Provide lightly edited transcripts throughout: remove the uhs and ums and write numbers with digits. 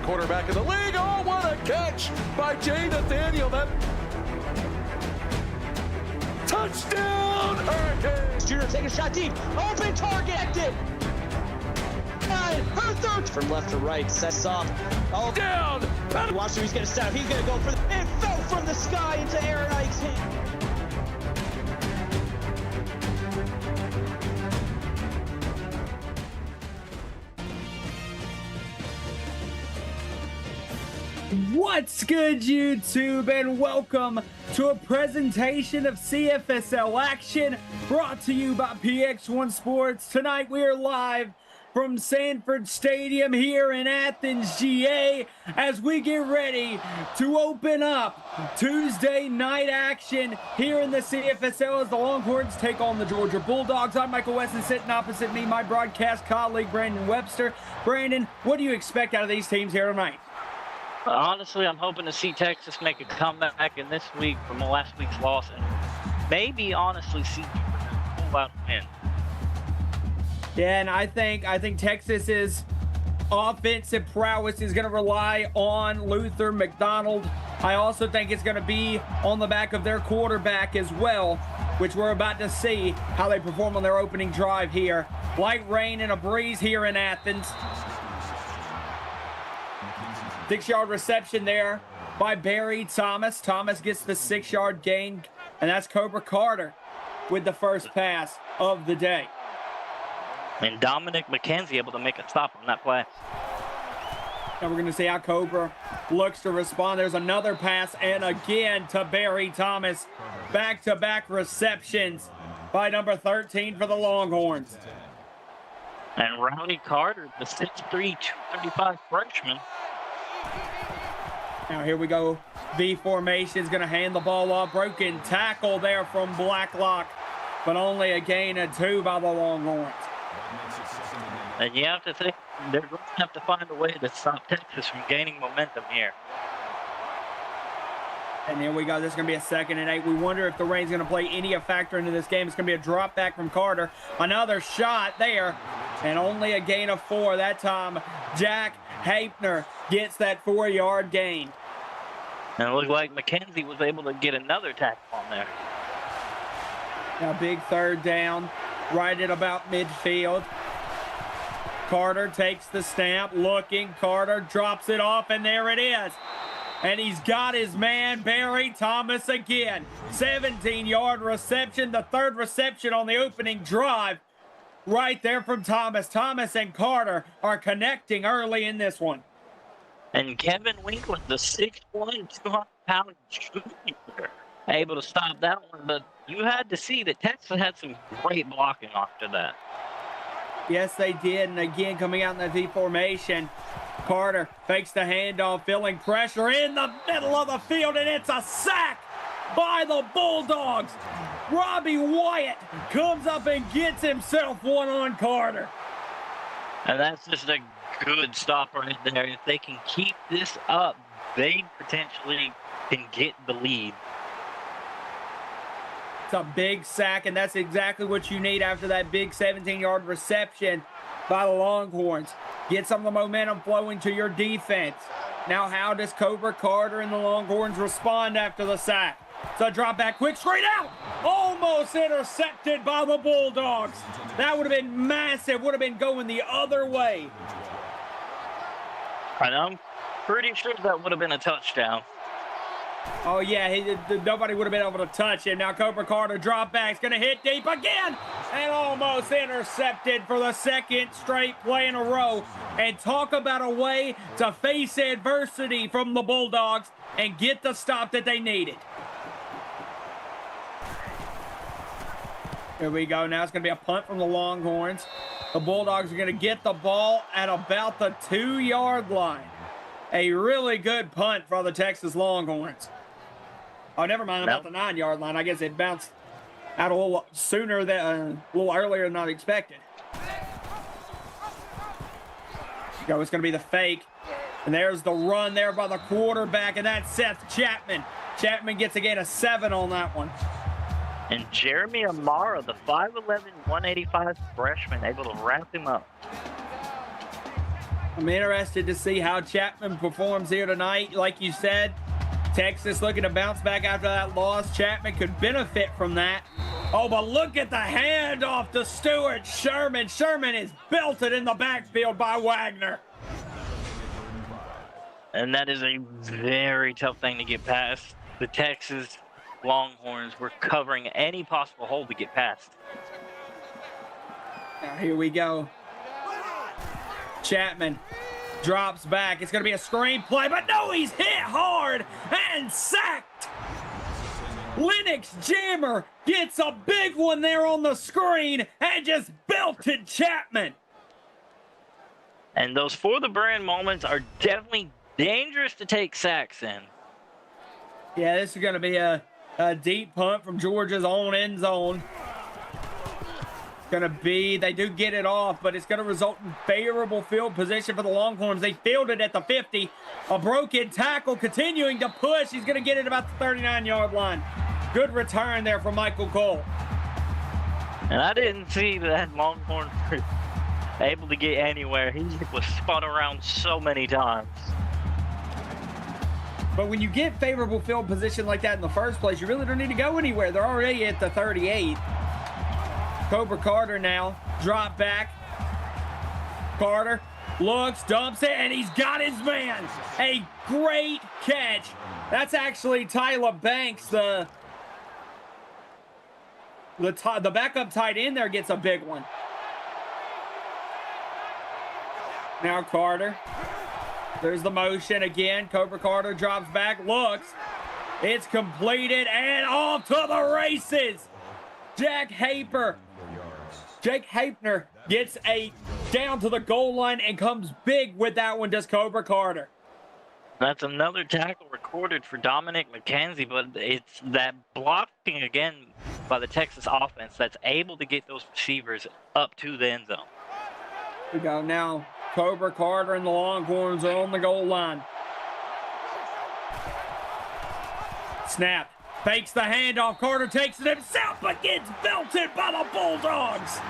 Quarterback of the league. Oh, what a catch by Jay Nathaniel. That touchdown, Hurricanes. Junior take a shot deep. Open target. Her third from left to right. Sets up. Oh, down. Watch who he's going to set up. He's going to go for the. It fell from the sky into Aaron Ike's hand. What's good, YouTube, and welcome to a presentation of CFSL action brought to you by PX1 Sports. Tonight we are live from Sanford Stadium here in Athens, GA, as we get ready to open up Tuesday night action here in the CFSL as the Longhorns take on the Georgia Bulldogs. I'm Michael Weston, sitting opposite me, my broadcast colleague, Brandon Webster. Brandon, what do you expect out of these teams here tonight? Honestly, I'm hoping to see Texas make a comeback in this week from last week's loss, and maybe honestly see pull out a win. Yeah, and I think Texas's offensive prowess is going to rely on Luther McDonald. I also think it's going to be on the back of their quarterback as well, which we're about to see how they perform on their opening drive here. Light rain and a breeze here in Athens. 6-yard reception there by Barry Thomas. Thomas gets the 6-yard gain, and that's Cobra Carter with the first pass of the day. And Dominic McKenzie able to make a stop on that play. Now we're going to see how Cobra looks to respond. There's another pass, and again to Barry Thomas. Back-to-back receptions by number 13 for the Longhorns. And Rowdy Carter, the 6'3", 235 freshman. Now here we go. V formation is going to hand the ball off. Broken tackle there from Blacklock, but only a gain of 2 by the Longhorns. And you have to think they're going to have to find a way to stop Texas from gaining momentum here. And here we go. This is going to be a 2nd and 8. We wonder if the rain's going to play any factor into this game. It's going to be a drop back from Carter. Another shot there, and only a gain of 4. That time, Jack Hapner gets that 4-yard gain. And it looked like McKenzie was able to get another tackle on there. Now big 3rd down, right at about midfield. Carter takes the snap, looking. Carter drops it off, and there it is. And he's got his man, Barry Thomas, again. 17-yard reception, the 3rd reception on the opening drive. Right there from Thomas. Thomas and Carter are connecting early in this one. And Kevin Winkler, the 6'1", 200-pound junior, able to stop that one. But you had to see that Texas had some great blocking after that. Yes, they did. And again, coming out in the V formation, Carter fakes the handoff, feeling pressure in the middle of the field, and it's a sack by the Bulldogs. Robbie Wyatt comes up and gets himself one on Carter. And that's just a good stop right there. If they can keep this up, they potentially can get the lead. It's a big sack, and that's exactly what you need after that big 17-yard reception by the Longhorns. Get some of the momentum flowing to your defense. Now, how does Cobra Carter and the Longhorns respond after the sack? It's a drop back, quick, straight out. Almost intercepted by the Bulldogs. That would have been massive, would have been going the other way. And I'm pretty sure that would have been a touchdown. Oh, yeah, nobody would have been able to touch him. Now Cobra Carter drop back's going to hit deep again and almost intercepted for the second straight play in a row. And talk about a way to face adversity from the Bulldogs and get the stop that they needed. Here we go. Now it's going to be a punt from the Longhorns. The Bulldogs are going to get the ball at about the 2-yard line. A really good punt for the Texas Longhorns. Oh, never mind, about the 9-yard line. I guess it bounced out a little sooner than a little earlier than I expected. Go, it's going to be the fake. And there's the run there by the quarterback, and that's Seth Chapman. Chapman gets a gain of 7 on that one. And Jeremy Amara, the 5'11", 185 freshman, able to wrap him up. I'm interested to see how Chapman performs here tonight. Like you said, Texas looking to bounce back after that loss. Chapman could benefit from that. Oh, but look at the handoff to Stuart Sherman. Sherman is belted in the backfield by Wagner. And that is a very tough thing to get past. The Texas Longhorns were covering any possible hole to get past. Now here we go. Chapman drops back. It's going to be a screen play, but no, he's hit hard and sacked. Lennox Jammer gets a big one there on the screen and just belted Chapman. And those for the brand moments are definitely dangerous to take sacks in. Yeah, this is going to be a deep punt from Georgia's own end zone. Going to be, they do get it off, but it's going to result in favorable field position for the Longhorns. They fielded at the 50. A broken tackle, continuing to push. He's going to get it about the 39-yard line. Good return there from Michael Cole. And I didn't see that Longhorn able to get anywhere. He was spun around so many times. But when you get favorable field position like that in the first place, you really don't need to go anywhere. They're already at the 38. Cobra Carter now, drop back. Carter looks, dumps it, and he's got his man. A great catch. That's actually Tyler Banks, the backup tight end there gets a big one. Now Carter. There's the motion again. Cobra Carter drops back, looks. It's completed and off to the races. Jake Hapner gets a down to the goal line and comes big with that one, does Cobra Carter. That's another tackle recorded for Dominic McKenzie, but it's that blocking again by the Texas offense that's able to get those receivers up to the end zone. We go now. Cobra Carter and the Longhorns are on the goal line. Snap. Fakes the handoff. Carter takes it himself, but gets belted by the Bulldogs.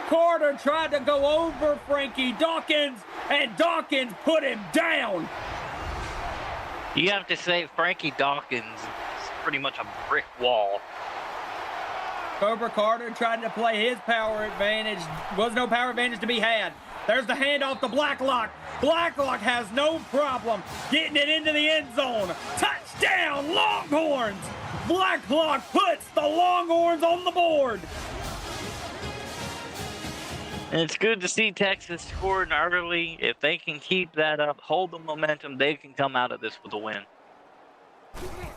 Carter tried to go over Frankie Dawkins, and Dawkins put him down. You have to say Frankie Dawkins is pretty much a brick wall. Cobra Carter tried to play his power advantage. Was no power advantage to be had. There's the handoff to Blacklock. Blacklock has no problem getting it into the end zone. Touchdown, Longhorns! Blacklock puts the Longhorns on the board. And it's good to see Texas scoring early. If they can keep that up, hold the momentum, they can come out of this with a win.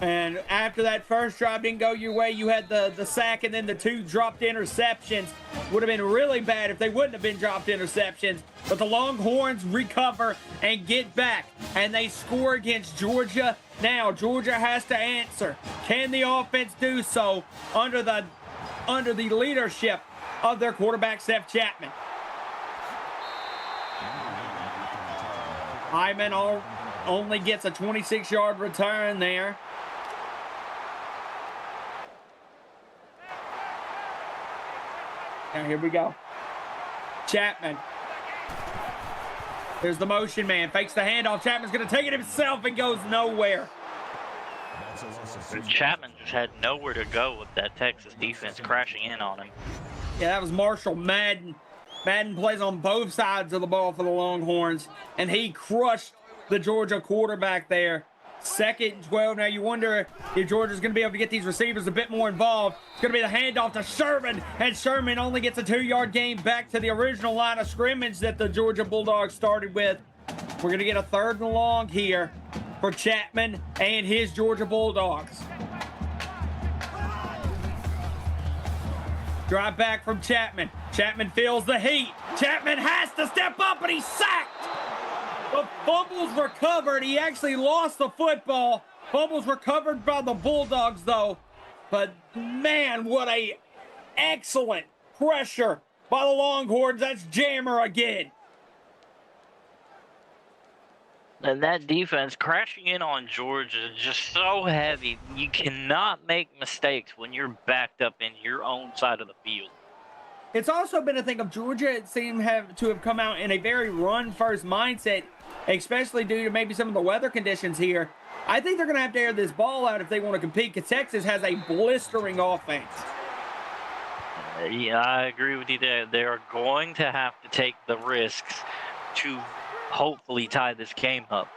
And after that first drive didn't go your way, you had the sack and then the 2 dropped interceptions. Would have been really bad if they wouldn't have been dropped interceptions. But the Longhorns recover and get back, and they score against Georgia. Now Georgia has to answer. Can the offense do so under the leadership of their quarterback, Seth Chapman? Hyman only gets a 26-yard return there. Now here we go. Chapman. There's the motion man. Fakes the handoff. Chapman's going to take it himself and goes nowhere. Chapman just had nowhere to go with that Texas defense crashing in on him. Yeah, that was Marshall Madden. Madden plays on both sides of the ball for the Longhorns, and he crushed the Georgia quarterback there. 2nd and 12. Now you wonder if Georgia's going to be able to get these receivers a bit more involved. It's going to be the handoff to Sherman, and Sherman only gets a 2-yard gain back to the original line of scrimmage that the Georgia Bulldogs started with. We're going to get a 3rd and long here for Chapman and his Georgia Bulldogs. Drive back from Chapman. Chapman feels the heat. Chapman has to step up, and he's sacked. The fumbles recovered. He actually lost the football. Fumbles recovered by the Bulldogs, though. But, man, what a excellent pressure by the Longhorns. That's Jammer again. And that defense crashing in on Georgia is just so heavy. You cannot make mistakes when you're backed up in your own side of the field. It's also been a thing of Georgia. It seemed to have come out in a very run-first mindset, especially due to maybe some of the weather conditions here. I think they're going to have to air this ball out if they want to compete, because Texas has a blistering offense. Yeah, I agree with you there. They're going to have to take the risks to hopefully tie this game up.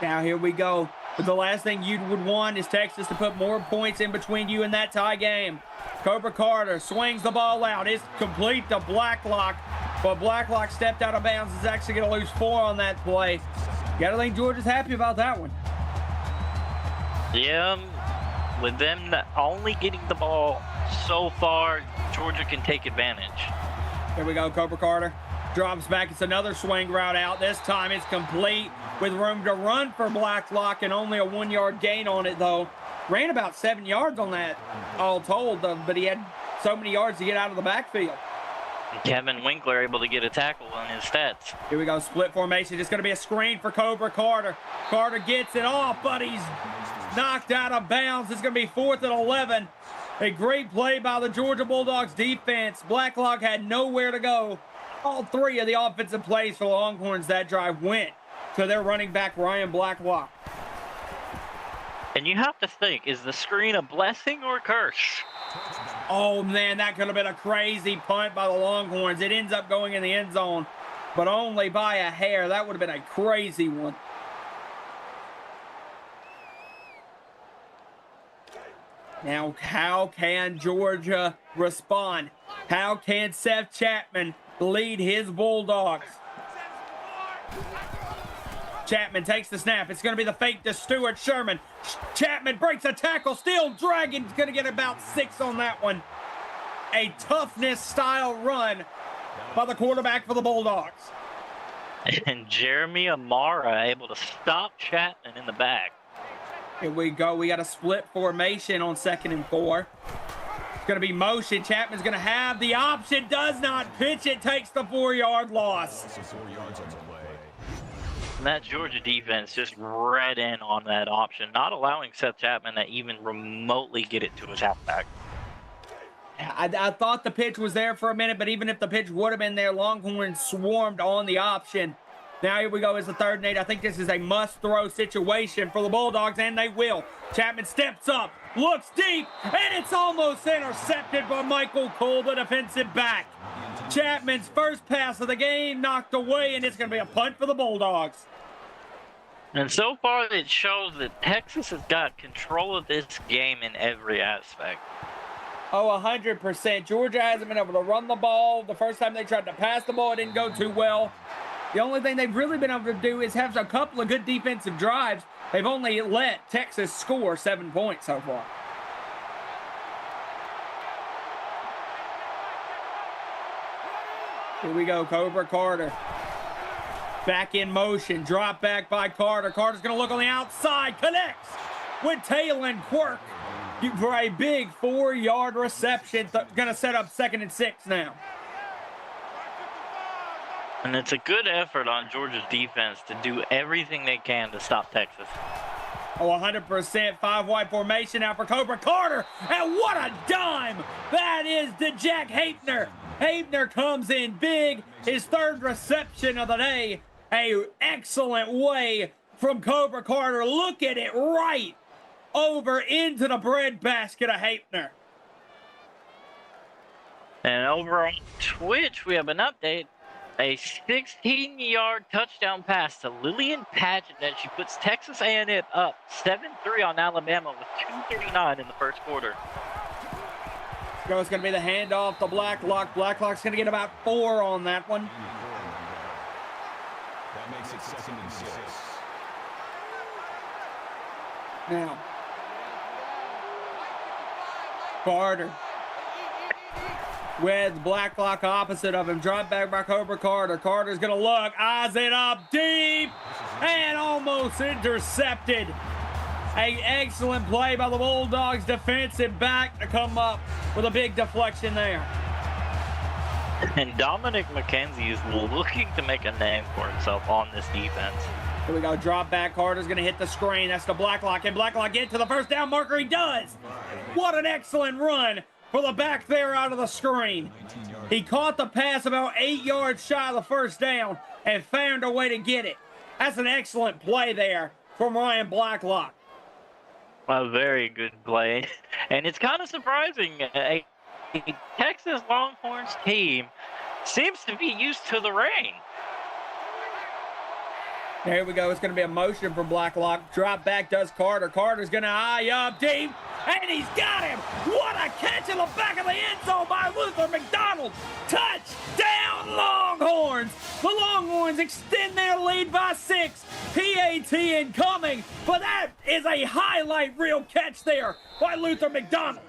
Now here we go. But the last thing you would want is Texas to put more points in between you and that tie game. Cobra Carter swings the ball out. It's complete to Blacklock. But Blacklock stepped out of bounds. Is actually going to lose 4 on that play. Got to think Georgia's happy about that one. Yeah, with them only getting the ball so far, Georgia can take advantage. Here we go, Cobra Carter. Drops back. It's another swing route out. This time it's complete with room to run for Blacklock and only a 1-yard gain on it, though. Ran about 7 yards on that, all told, but he had so many yards to get out of the backfield. Kevin Winkler able to get a tackle on his stats. Here we go, split formation. It's going to be a screen for Cobra Carter. Carter gets it off, but he's knocked out of bounds. It's going to be 4th and 11. A great play by the Georgia Bulldogs defense. Blacklock had nowhere to go. All 3 of the offensive plays for the Longhorns that drive went to their running back, Ryan Blacklock. And you have to think, is the screen a blessing or a curse? Oh, man, that could have been a crazy punt by the Longhorns. It ends up going in the end zone, but only by a hair. That would have been a crazy one. Now, how can Georgia respond? How can Seth Chapman lead his Bulldogs? Chapman takes the snap. It's going to be the fake to Stewart Sherman. Chapman breaks a tackle. Still Dragon's going to get about 6 on that one. A toughness-style run by the quarterback for the Bulldogs. And Jeremy Amara able to stop Chapman in the back. Here we go. We got a split formation on 2nd and 4. It's going to be motion. Chapman's going to have the option. Does not pitch it. Takes the 4-yard loss. And that Georgia defense just read in on that option, not allowing Seth Chapman to even remotely get it to his halfback. I thought the pitch was there for a minute, but even if the pitch would have been there, Longhorns swarmed on the option. Now here we go. It's the 3rd and 8. I think this is a must-throw situation for the Bulldogs, and they will. Chapman steps up, looks deep, and it's almost intercepted by Michael Cole, the defensive back. Chapman's first pass of the game knocked away, and it's going to be a punt for the Bulldogs. And so far, it shows that Texas has got control of this game in every aspect. Oh, 100%. Georgia hasn't been able to run the ball. The first time they tried to pass the ball, it didn't go too well. The only thing they've really been able to do is have a couple of good defensive drives. They've only let Texas score 7 points so far. Here we go, Cobra Carter. Back in motion, drop back by Carter. Carter's going to look on the outside, connects with Taylon Quirk for a big 4-yard reception. Going to set up 2nd and 6 now. And it's a good effort on Georgia's defense to do everything they can to stop Texas. Oh, 100%. 5-wide formation now for Cobra Carter. And what a dime! That is to Jack Haepner. Haepner comes in big. His 3rd reception of the day. A excellent way from Cobra Carter. Look at it right over into the breadbasket of Hapner. And over on Twitch, we have an update. A 16-yard touchdown pass to Lillian Paget that she puts Texas A&M up 7-3 on Alabama with 2:39 in the first quarter. So it's going to be the handoff to Blacklock. Blacklock's going to get about 4 on that one. That makes it 2nd and 6. Now, Carter with Blacklock opposite of him. Drop back by Cobra Carter. Carter's going to look, eyes it up deep, and almost intercepted. An excellent play by the Bulldogs defensive back to come up with a big deflection there. And Dominic McKenzie is looking to make a name for himself on this defense. Here we go, drop back. Carter's going to hit the screen. That's the Blacklock. And Blacklock get to the first down marker. He does. What an excellent run for the back there out of the screen. He caught the pass about 8 yards shy of the first down and found a way to get it. That's an excellent play there from Ryan Blacklock. A very good play. And it's kind of surprising. A Texas Longhorns team seems to be used to the rain. There we go. It's going to be a motion for Blacklock. Drop back does Carter. Carter's going to eye up deep, and he's got him. What a catch in the back of the end zone by Luther McDonald. Touchdown Longhorns. The Longhorns extend their lead by 6. PAT incoming, but that is a highlight reel catch there by Luther McDonald.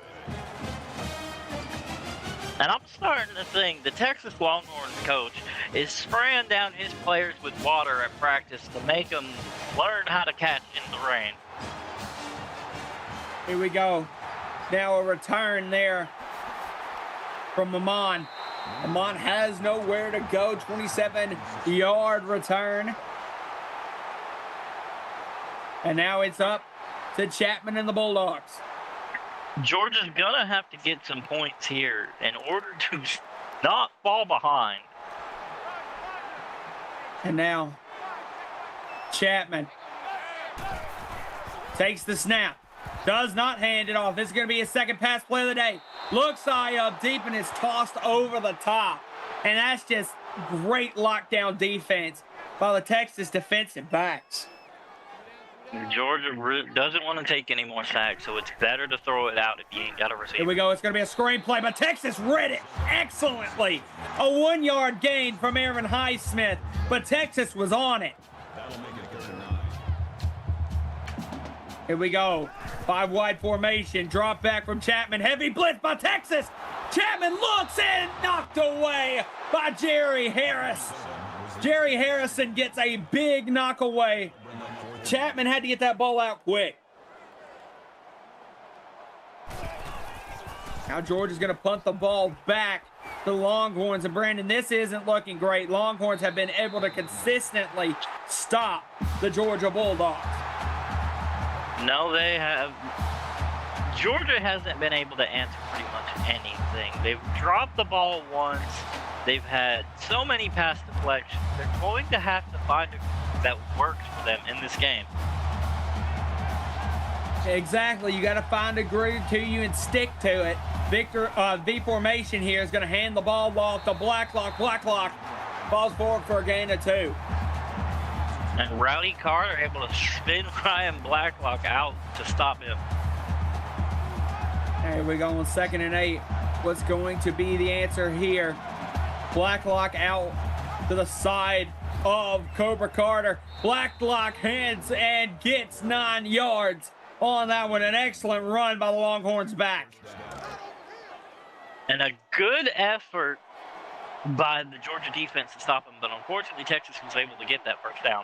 And I'm starting to think the Texas Longhorns coach is spraying down his players with water at practice to make them learn how to catch in the rain. Here we go. Now a return there from Amon. Amon has nowhere to go. 27-yard return. And now it's up to Chapman and the Bulldogs. Georgia's going to have to get some points here in order to not fall behind. And now Chapman takes the snap. Does not hand it off. This is going to be his second pass play of the day. Looks high up deep and is tossed over the top. And that's just great lockdown defense by the Texas defensive backs. Georgia doesn't want to take any more sacks, so it's better to throw it out if you ain't got a receiver. Here we go. It's going to be a screenplay, but Texas read it excellently. A 1-yard gain from Aaron Highsmith, but Texas was on it. That'll make it 3rd and 9. Here we go. 5-wide formation. Drop back from Chapman. Heavy blitz by Texas. Chapman looks and knocked away by Jerry Harris. Jerry Harrison gets a big knock away. Chapman had to get that ball out quick. Now Georgia's going to punt the ball back to Longhorns. And Brandon, this isn't looking great. Longhorns have been able to consistently stop the Georgia Bulldogs. No, they have. Georgia hasn't been able to answer pretty much anything. They've dropped the ball once. They've had so many pass deflections. They're going to have to find a that works for them in this game. Exactly. You got to find a groove to you and stick to it. V formation here is going to hand the ball off to Blacklock. Blacklock falls forward for a gain of 2. And Rowdy Carter able to spin Ryan Blacklock out to stop him. Here we go on 2nd and 8. What's going to be the answer here? Blacklock out to the side of Cobra Carter. Blacklock hands and gets 9 yards on that one. An excellent run by the Longhorns back. And a good effort by the Georgia defense to stop him, but unfortunately Texas was able to get that first down.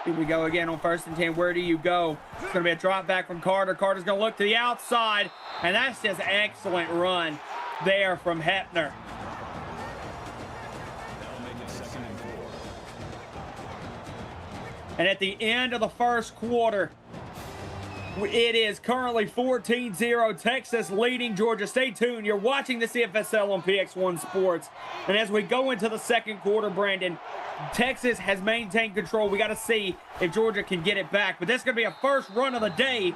Here we go again on 1st and 10. Where do you go? It's going to be a drop back from Carter. Carter's going to look to the outside, and that's just an excellent run there from Hepner. And at the end of the first quarter, it is currently 14-0, Texas leading Georgia. Stay tuned. You're watching the CFSL on PX1 Sports. And as we go into the second quarter, Brandon, Texas has maintained control. We got to see if Georgia can get it back. But that's going to be a first run of the day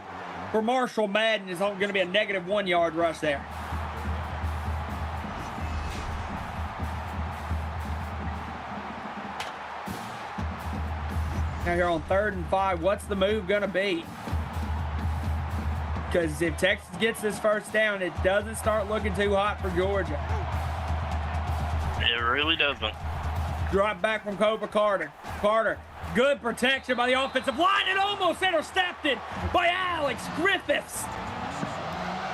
for Marshall Madden is going to be a negative 1 yard rush there. Now here on 3rd and 5, what's the move going to be? Because if Texas gets this first down, it doesn't start looking too hot for Georgia. It really doesn't. Drop back from Cobra Carter. Carter, good protection by the offensive line and almost intercepted by Alex Griffiths.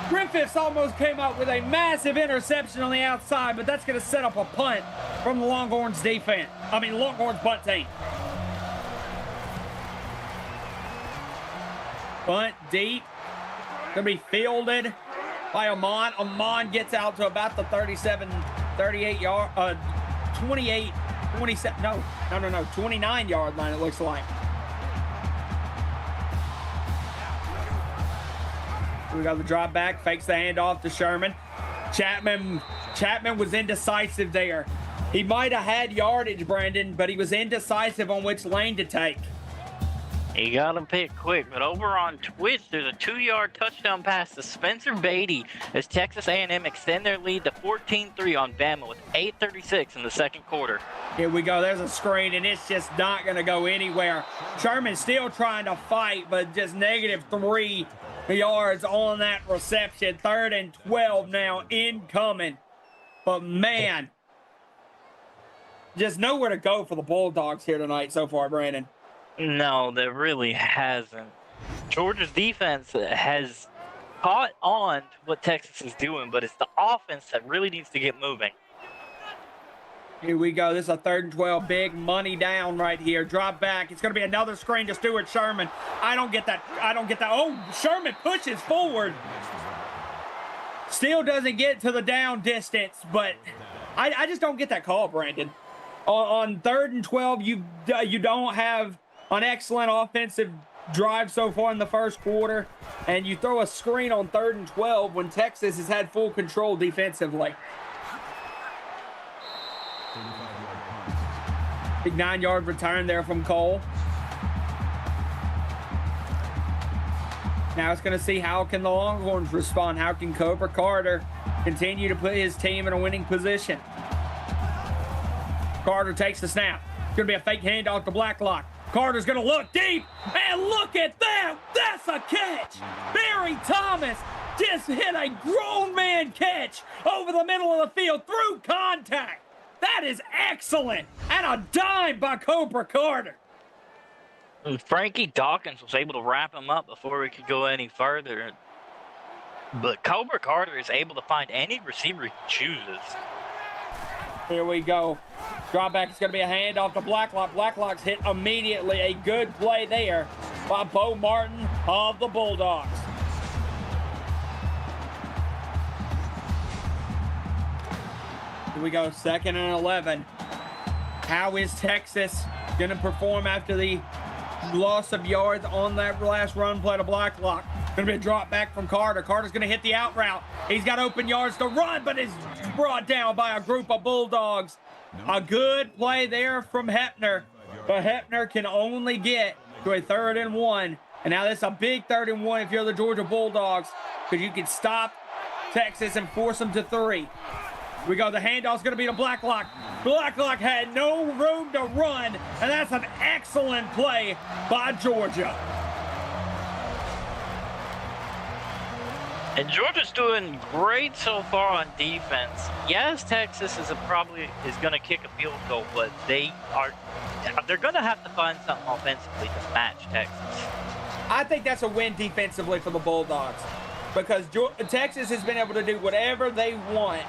Griffiths almost came up with a massive interception on the outside, but that's going to set up a punt from the Longhorns defense. Longhorns punt team. Punt deep. Going to be fielded by Amon. Amon gets out to about the 38 yard, 28, 27, no, 29 yard line, it looks like. We got the drop back, fakes the handoff to Sherman. Chapman was indecisive there. He might have had yardage, Brandon, but he was indecisive on which lane to take. He got him picked quick, but over on Twitch, there's a 2-yard touchdown pass to Spencer Beatty as Texas A&M extend their lead to 14-3 on Bama with 8:36 in the second quarter. Here we go. There's a screen, and it's just not going to go anywhere. Sherman's still trying to fight, but just negative 3 yards on that reception. 3rd and 12 now incoming. But, man, just nowhere to go for the Bulldogs here tonight so far, Brandon. No, there really hasn't. Georgia's defense has caught on to what Texas is doing, but it's the offense that really needs to get moving. Here we go. This is a 3rd and 12. Big money down right here. Drop back. It's going to be another screen to Stuart Sherman. I don't get that. Oh, Sherman pushes forward. Still doesn't get to the down distance, but I just don't get that call, Brandon. On 3rd and 12, you don't have an excellent offensive drive so far in the first quarter, and you throw a screen on 3rd and 12 when Texas has had full control defensively. Big 9-yard return there from Cole. Now it's going to see how can the Longhorns respond. How can Cobra Carter continue to put his team in a winning position? Carter takes the snap. It's going to be a fake handoff to Blacklock. Carter's going to look deep, and look at that. That's a catch. Barry Thomas just hit a grown man catch over the middle of the field through contact. That is excellent. And a dime by Cobra Carter. Frankie Dawkins was able to wrap him up before we could go any further. But Cobra Carter is able to find any receiver he chooses. Here we go. Drop back is going to be a handoff to Blacklock. Blacklock's hit immediately. A good play there by Bo Martin of the Bulldogs. Here we go, 2nd and 11. How is Texas going to perform after the loss of yards on that last run play to Blacklock? Going to be a drop back from Carter. Carter's going to hit the out route. He's got open yards to run, but is brought down by a group of Bulldogs. A good play there from Hepner, but Hepner can only get to a 3rd and 1. And now this is a big 3rd and 1 if you're the Georgia Bulldogs, because you can stop Texas and force them to 3. We go, the handoff's going to be to Blacklock. Blacklock had no room to run, and that's an excellent play by Georgia. And Georgia's doing great so far on defense. Yes, Texas is going to kick a field goal, but they're going to have to find something offensively to match Texas. I think that's a win defensively for the Bulldogs, because Texas has been able to do whatever they want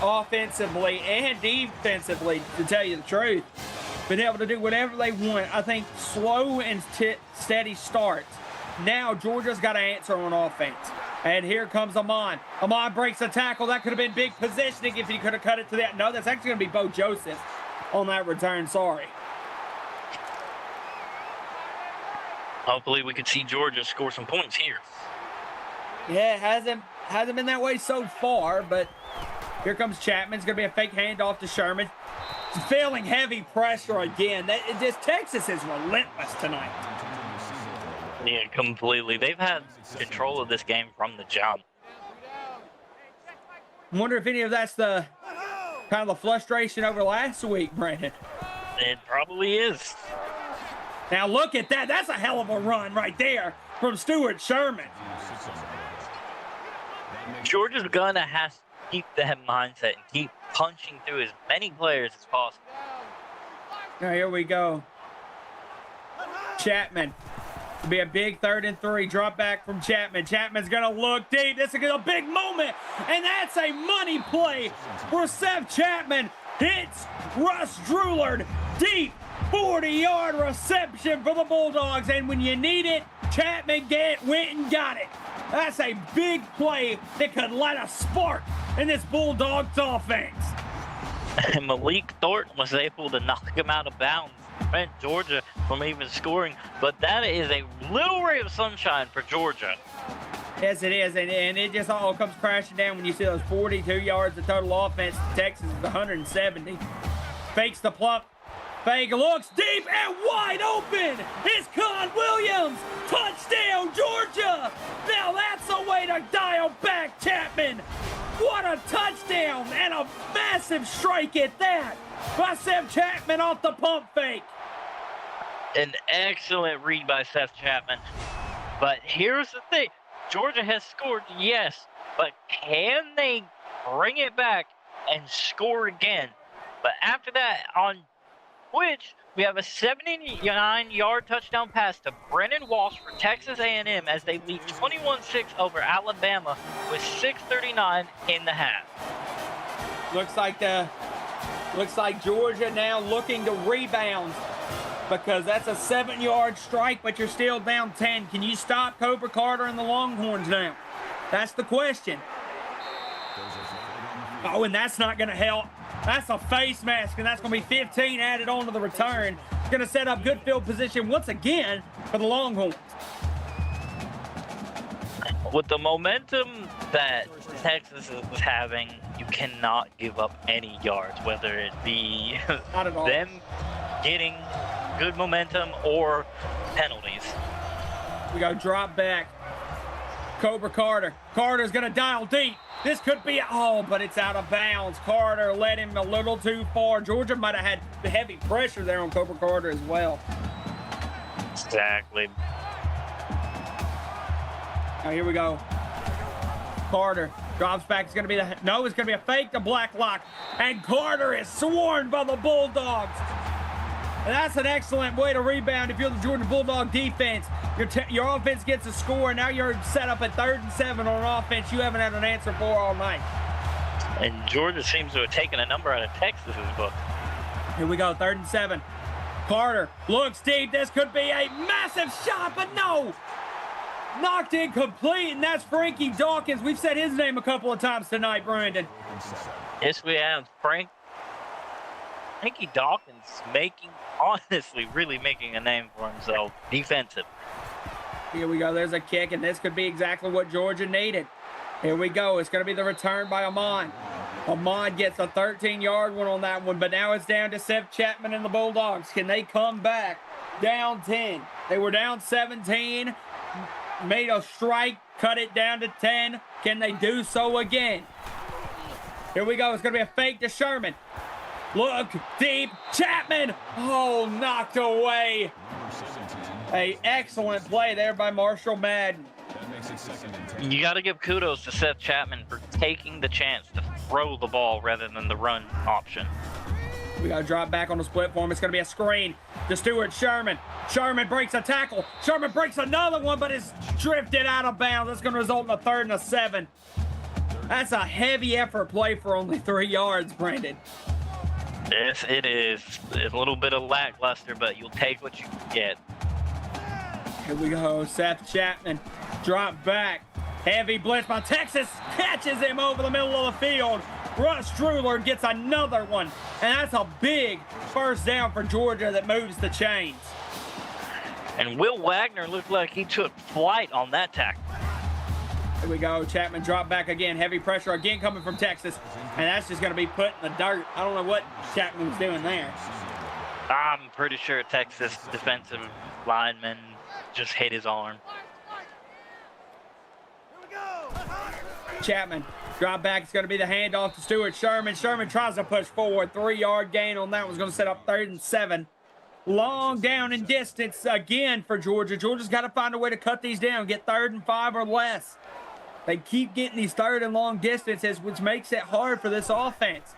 offensively and defensively, to tell you the truth. Been able to do whatever they want. I think slow and steady starts. Now Georgia's got to answer on offense. And here comes Amon. Amon breaks the tackle. That could have been big positioning if he could have cut it to that. No, that's actually going to be Bo Joseph on that return. Sorry. Hopefully we can see Georgia score some points here. Yeah, it hasn't been that way so far, but here comes Chapman. It's going to be a fake handoff to Sherman. Feeling heavy pressure again. Texas is relentless tonight. Yeah, completely. They've had control of this game from the jump. I wonder if any of that's the kind of the frustration over last week, Brandon. It probably is. Now look at that. That's a hell of a run right there from Stuart Sherman. Georgia's gonna have to keep that mindset and keep punching through as many players as possible. Now here we go. Chapman. It'll be a big 3rd and 3. Drop back from Chapman. Chapman's going to look deep. This is a big moment. And that's a money play for Seth Chapman. Hits Russ Drulard. Deep 40-yard reception for the Bulldogs. And when you need it, Chapman went and got it. That's a big play that could light a spark in this Bulldogs offense. And Malik Thornton was able to knock him out of bounds. Prevent Georgia from even scoring, but that is a little ray of sunshine for Georgia. Yes, it is, and it just all comes crashing down when you see those 42 yards of total offense. Texas is 170. Fakes the plump. Fake looks deep and wide open. It's Con Williams. Touchdown, Georgia. Now that's a way to dial back Chapman. What a touchdown and a massive strike at that by Seth Chapman off the pump fake. An excellent read by Seth Chapman. But here's the thing. Georgia has scored, yes, but can they bring it back and score again? But after that, on Twitch, we have a 79-yard touchdown pass to Brennan Walsh for Texas A&M as they lead 21-6 over Alabama with 6:39 in the half. Looks like Georgia now looking to rebound because that's a 7-yard strike, but you're still down 10. Can you stop Cobra Carter and the Longhorns now? That's the question. Oh, and that's not going to help. That's a face mask, and that's going to be 15 added on to the return. It's going to set up good field position once again for the Longhorns. With the momentum that Texas is having, you cannot give up any yards, whether it be Not at all. them getting good momentum or penalties. We go drop back. Cobra Carter. Carter's going to dial deep. This could be, but it's out of bounds. Carter led him a little too far. Georgia might have had the heavy pressure there on Cobra Carter as well. Exactly. Now here we go. Carter drops back. It's going to be it's going to be a fake to Blacklock. And Carter is swarmed by the Bulldogs. And that's an excellent way to rebound if you're the Georgia Bulldog defense. Your offense gets a score, and now you're set up at 3rd and 7 on offense you haven't had an answer for all night. And Georgia seems to have taken a number out of Texas's book. Here we go, 3rd and 7. Carter looks deep. This could be a massive shot, but no. Knocked incomplete, and that's Frankie Dawkins. We've said his name a couple of times tonight, Brandon. Yes, we have. Frankie Dawkins really making a name for himself defensive. Here we go. There's a kick, and this could be exactly what Georgia needed. Here we go. It's going to be the return by Amon. Amon gets a 13-yard one on that one, but now it's down to Seth Chapman and the Bulldogs. Can they come back down 10? They were down 17, made a strike, cut it down to 10. Can they do so again? Here we go. It's going to be a fake to Sherman. Look deep. Chapman. Knocked away. An excellent play there by Marshall Madden. You got to give kudos to Seth Chapman for taking the chance to throw the ball rather than the run option. We got to drop back on the split form. It's going to be a screen to Stuart Sherman. Sherman breaks a tackle. Sherman breaks another one, but it's drifted out of bounds. That's going to result in a 3rd and 7. That's a heavy effort play for only 3 yards, Brandon. Yes, it is. It's a little bit of lackluster, but you'll take what you can get. Here we go. Seth Chapman drop back. Heavy blitz by Texas. Catches him over the middle of the field. Russ Drulard gets another one. And that's a big first down for Georgia that moves the chains. And Will Wagner looked like he took flight on that tackle. Here we go. Chapman drop back again. Heavy pressure again coming from Texas. And that's just going to be put in the dirt. I don't know what Chapman was doing there. I'm pretty sure Texas defensive linemen just hit his arm. Chapman, drop back. It's going to be the handoff to Stuart Sherman. Sherman tries to push forward. 3-yard gain on that was going to set up 3rd and 7. Long down and distance again for Georgia. Georgia's got to find a way to cut these down, get 3rd and 5 or less. They keep getting these 3rd and long distances, which makes it hard for this offense.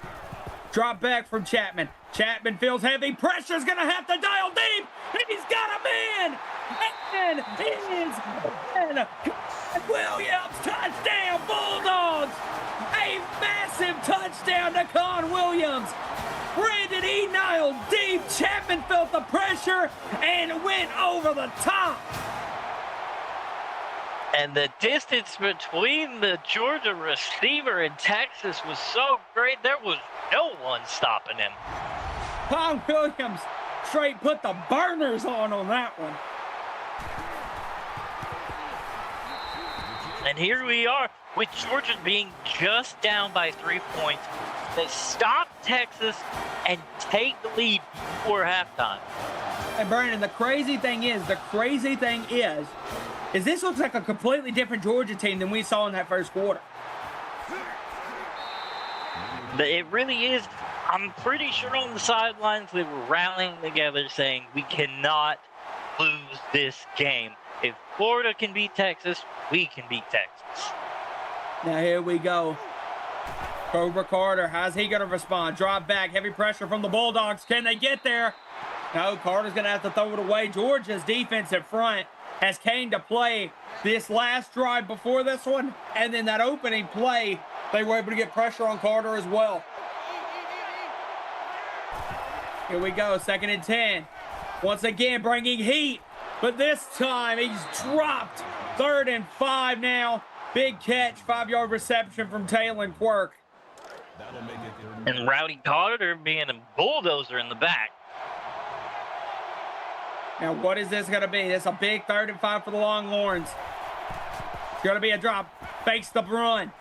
Drop back from Chapman. Chapman feels heavy. Pressure's going to have to dial deep. And he's got a man. And it is Williams. Touchdown, Bulldogs. A massive touchdown to Con Williams. Brandon E. Nile deep. Chapman felt the pressure and went over the top. And the distance between the Georgia receiver and Texas was so great, there was no one stopping him. Con Williams straight put the burners on that one. And here we are with Georgia being just down by 3 points. They stop Texas and take the lead before halftime. And Brandon, the crazy thing is this looks like a completely different Georgia team than we saw in that first quarter. It really is. I'm pretty sure on the sidelines they were rallying together saying we cannot lose this game. If Florida can beat Texas, we can beat Texas. Now here we go. Cobra Carter, how's he going to respond? Drop back, heavy pressure from the Bulldogs. Can they get there? No, Carter's going to have to throw it away. Georgia's defensive front has came to play this last drive before this one. And then that opening play, they were able to get pressure on Carter as well. Here we go, 2nd and 10. Once again, bringing heat. But this time, he's dropped. 3rd and 5 now. Big catch, 5-yard reception from Taylor Quirk. And Rowdy Carter being a bulldozer in the back. Now, what is this going to be? This is a big 3rd and 5 for the Longhorns. It's going to be a drop. Fakes the run.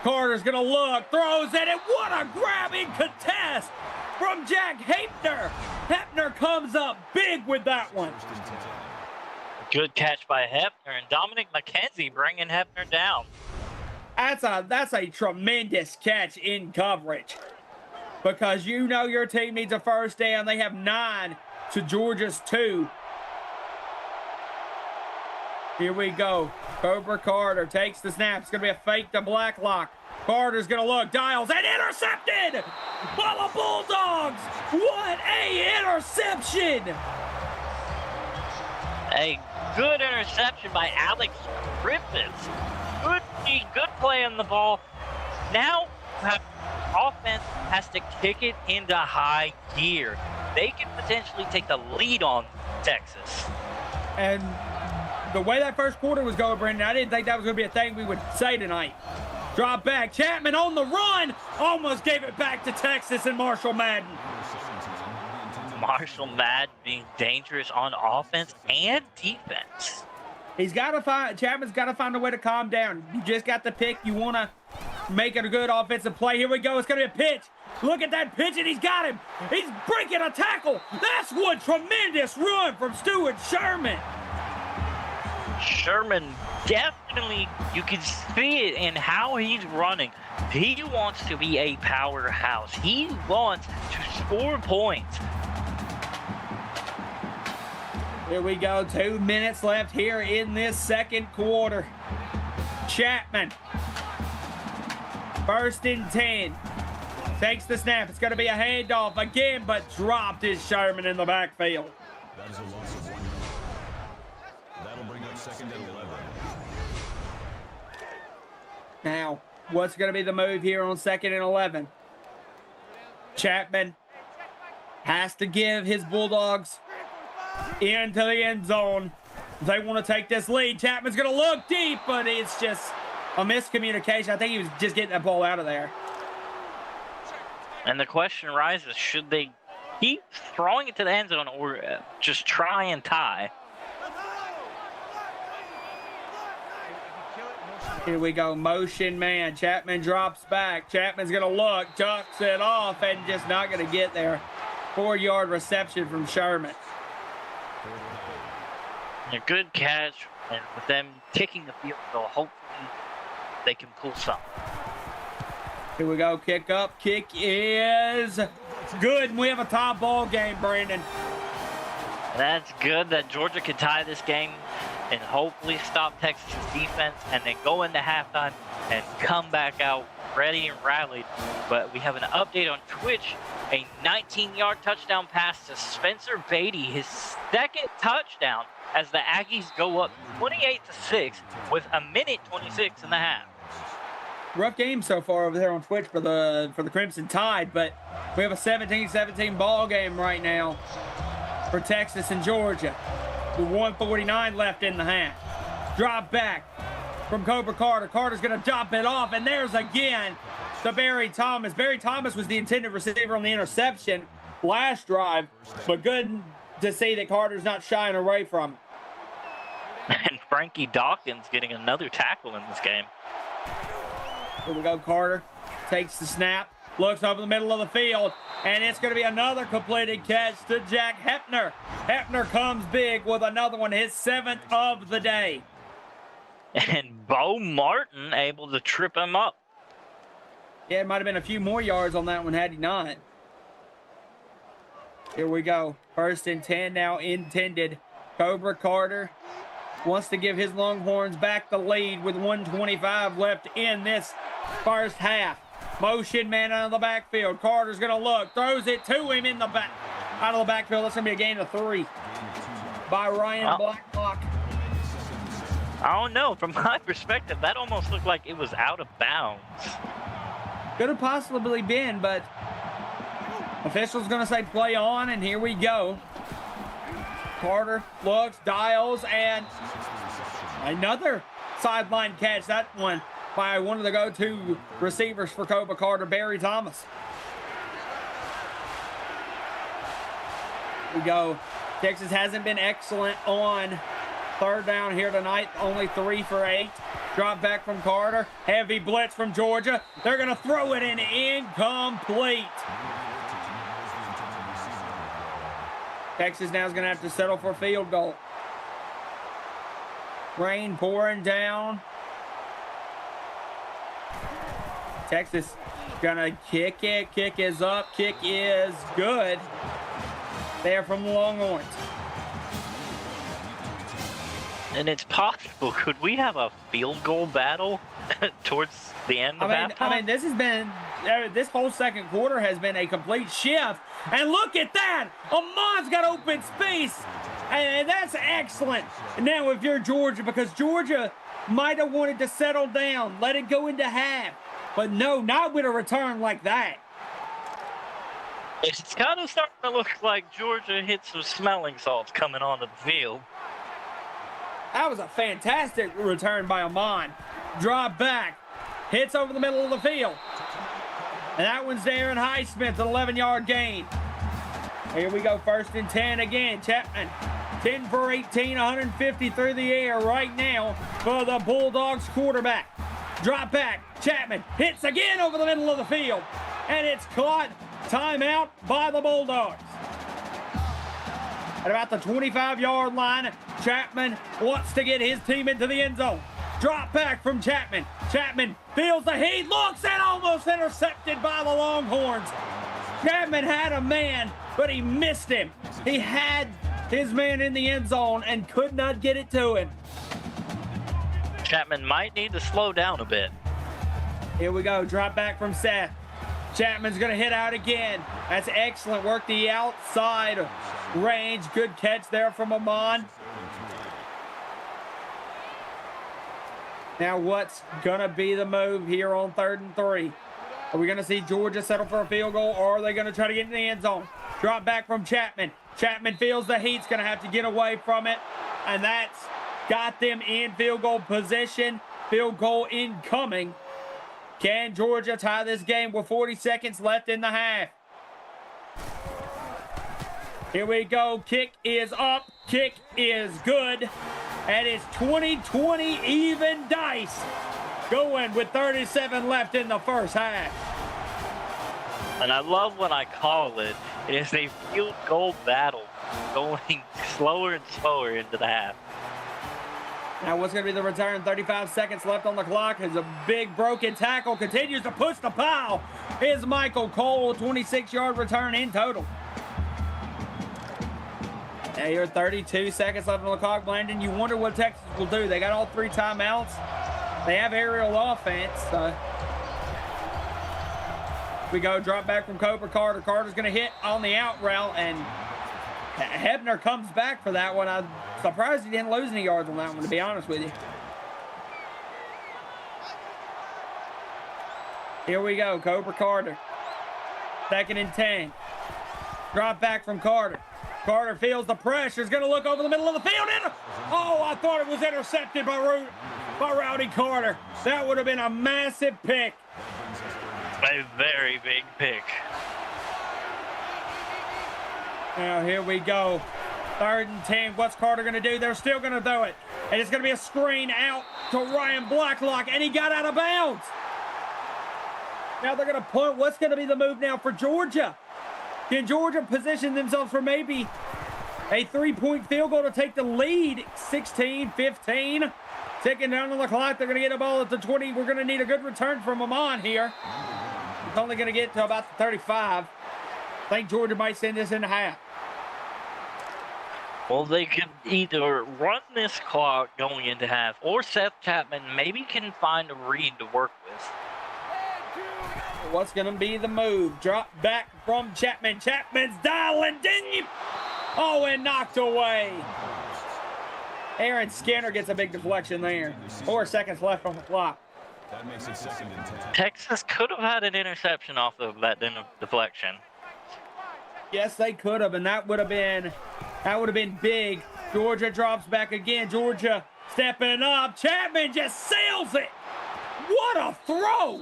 Carter's going to look. Throws it. And what a grabbing contest from Jack Hepner. Hepner comes up big with that one. Good catch by Hepner, and Dominic McKenzie bringing Hepner down. That's a tremendous catch in coverage, because you know your team needs a first down. They have 9 to Georgia's 2. Here we go. Cobra Carter takes the snap. It's going to be a fake to Blacklock. Carter's going to look, dials, and intercepted by the Bulldogs. What a interception! A good interception by Alex Griffiths. Good play on the ball. Now, offense has to kick it into high gear. They can potentially take the lead on Texas. And the way that first quarter was going, Brendan, I didn't think that was going to be a thing we would say tonight. Drop back. Chapman on the run. Almost gave it back to Texas and Marshall Madden. Marshall Madden being dangerous on offense and defense. Chapman's got to find a way to calm down. You just got the pick. You want to make it a good offensive play. Here we go. It's going to be a pitch. Look at that pitch, and he's got him. He's breaking a tackle. That's one tremendous run from Stuart Sherman. Sherman, definitely, you can see it in how he's running. He wants to be a powerhouse. He wants to score points. Here we go. 2 minutes left here in this second quarter. Chapman. 1st and 10. Takes the snap. It's going to be a handoff again, but dropped is Sherman in the backfield. That is a loss of 1 yard. That'll bring up 2nd and 11. Now, what's going to be the move here on 2nd and 11? Chapman has to give his Bulldogs into the end zone. They want to take this lead. Chapman's going to look deep, but it's just a miscommunication. I think he was just getting that ball out of there. And the question arises, should they keep throwing it to the end zone or just try and tie? Here we go, motion man. Chapman drops back. Chapman's going to look, ducks it off, and just not going to get there. 4-yard reception from Sherman. A good catch, and with them kicking the field goal, hopefully they can pull something. Here we go, kick up, kick is good, and we have a tie ball game, Brandon. That's good that Georgia can tie this game and hopefully stop Texas' defense and then go into halftime and come back out ready and rallied. But we have an update on Twitch, a 19-yard touchdown pass to Spencer Beatty, his second touchdown as the Aggies go up 28-6 with a minute 26 in the half. Rough game so far over there on Twitch for the Crimson Tide, but we have a 17-17 ball game right now for Texas and Georgia with 1:49 left in the half. Drop back from Cobra Carter. Carter's going to drop it off, and there's again to Barry Thomas. Barry Thomas was the intended receiver on the interception last drive, but good to see that Carter's not shying away from it. And Frankie Dawkins getting another tackle in this game. Here we go, Carter takes the snap, looks over the middle of the field, and it's going to be another completed catch to Jack Hepner. Hepner comes big with another one, his 7th of the day. And Bo Martin able to trip him up. Yeah, it might have been a few more yards on that one had he not. Here we go. 1st and 10 now intended. Cobra Carter wants to give his Longhorns back the lead with 1:25 left in this first half. Motion man out of the backfield. Carter's going to look. Throws it to him in the back. Out of the backfield. That's going to be a gain of 3 by Ryan Blacklock. I don't know. From my perspective, that almost looked like it was out of bounds. Could have possibly been, but official's going to say play on, and here we go. Carter looks, dials, and another sideline catch. That one by one of the go-to receivers for Cobra Carter, Barry Thomas. Here we go. Texas hasn't been excellent on 3rd down here tonight. Only 3 for 8. Drop back from Carter. Heavy blitz from Georgia. They're going to throw it in, incomplete. Texas now is going to have to settle for a field goal. Rain pouring down. Texas gonna kick it. Kick is up. Kick is good. There from the Longhorns. And it's possible. Could we have a field goal battle towards the end of halftime? I mean, this has been, this whole second quarter has been a complete shift. And look at that! Amon's got open space. And that's excellent. Now, if you're Georgia, because Georgia might have wanted to settle down, let it go into half. But no, not with a return like that. It's kind of starting to look like Georgia hit some smelling salts coming onto the field. That was a fantastic return by Amon. Drop back. Hits over the middle of the field. And that one's there in Highsmith, an 11-yard gain. Here we go, 1st and 10 again. Chapman, 10 for 18, 150 through the air right now for the Bulldogs quarterback. Drop back. Chapman hits again over the middle of the field. And it's caught. Timeout by the Bulldogs. At about the 25-yard line, Chapman wants to get his team into the end zone. Drop back from Chapman. Chapman feels the heat, looks, and almost intercepted by the Longhorns. Chapman had a man, but he missed him. He had his man in the end zone and could not get it to him. Chapman might need to slow down a bit. Here we go, drop back from Seth. Chapman's going to hit out again. That's excellent work, the outside range. Good catch there from Amon. Now what's going to be the move here on 3rd and 3? Are we going to see Georgia settle for a field goal, or are they going to try to get in the end zone? Drop back from Chapman. Chapman feels the heat's going to have to get away from it, and that's got them in field goal position. Field goal incoming. Can Georgia tie this game with 40 seconds left in the half? Here we go. Kick is up. Kick is good. And it's 20-20 even dice going with 37 left in the first half. And I love when I call it. It is a field goal battle going slower and slower into the half. Now what's going to be the return? 35 seconds left on the clock. As a big broken tackle continues to push the pile. Is Michael Cole, 26-yard return in total. Now you're 32 seconds left on the clock, Landon. You wonder what Texas will do. They got all 3 timeouts. They have aerial offense. We go drop back from Cobra Carter. Carter's going to hit on the out route, and Hebner comes back for that one. I'm surprised he didn't lose any yards on that one, to be honest with you. Here we go, Cobra Carter. 2nd and 10. Drop back from Carter. Carter feels the pressure. He's going to look over the middle of the field. Oh, I thought it was intercepted by Rowdy Carter. That would have been a massive pick. A very big pick. Now, here we go. 3rd and 10. What's Carter going to do? They're still going to do it. And it's going to be a screen out to Ryan Blacklock, and he got out of bounds. Now they're going to punt. What's going to be the move now for Georgia? Can Georgia position themselves for maybe a 3-point field goal to take the lead? 16-15. Ticking down on the clock. They're going to get a ball at the 20. We're going to need a good return from Amon here. It's only going to get to about the 35. I think Georgia might send this in the half. Well, they could either run this clock going into half, or Seth Chapman maybe can find a read to work with. What's going to be the move? Drop back from Chapman. Chapman's dialing deep. Oh, and knocked away. Aaron Skinner gets a big deflection there. 4 seconds left on the clock. That makes it 2nd and 10. Texas could have had an interception off of that deflection. Yes, they could have, and that would have been big. Georgia drops back again. Georgia stepping up. Chapman just sails it. What a throw!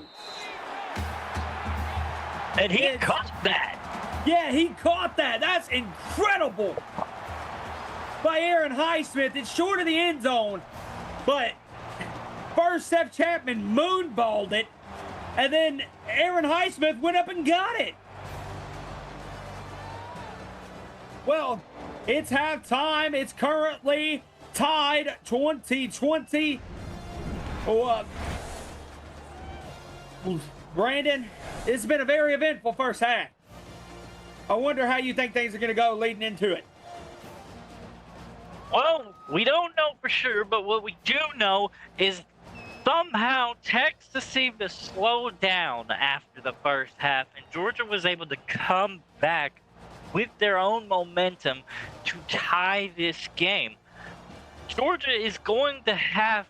And he caught that. Yeah, he caught that. That's incredible. By Aaron Highsmith. It's short of the end zone. But first, Seth Chapman moonballed it. And then Aaron Highsmith went up and got it. Well, it's halftime. It's currently tied 20-20. Brandon, it's been a very eventful first half. I wonder how you think things are going to go leading into it. Well, we don't know for sure, but what we do know is somehow Texas seemed to slow down after the first half, and Georgia was able to come back with their own momentum to tie this game. Georgia is going to have,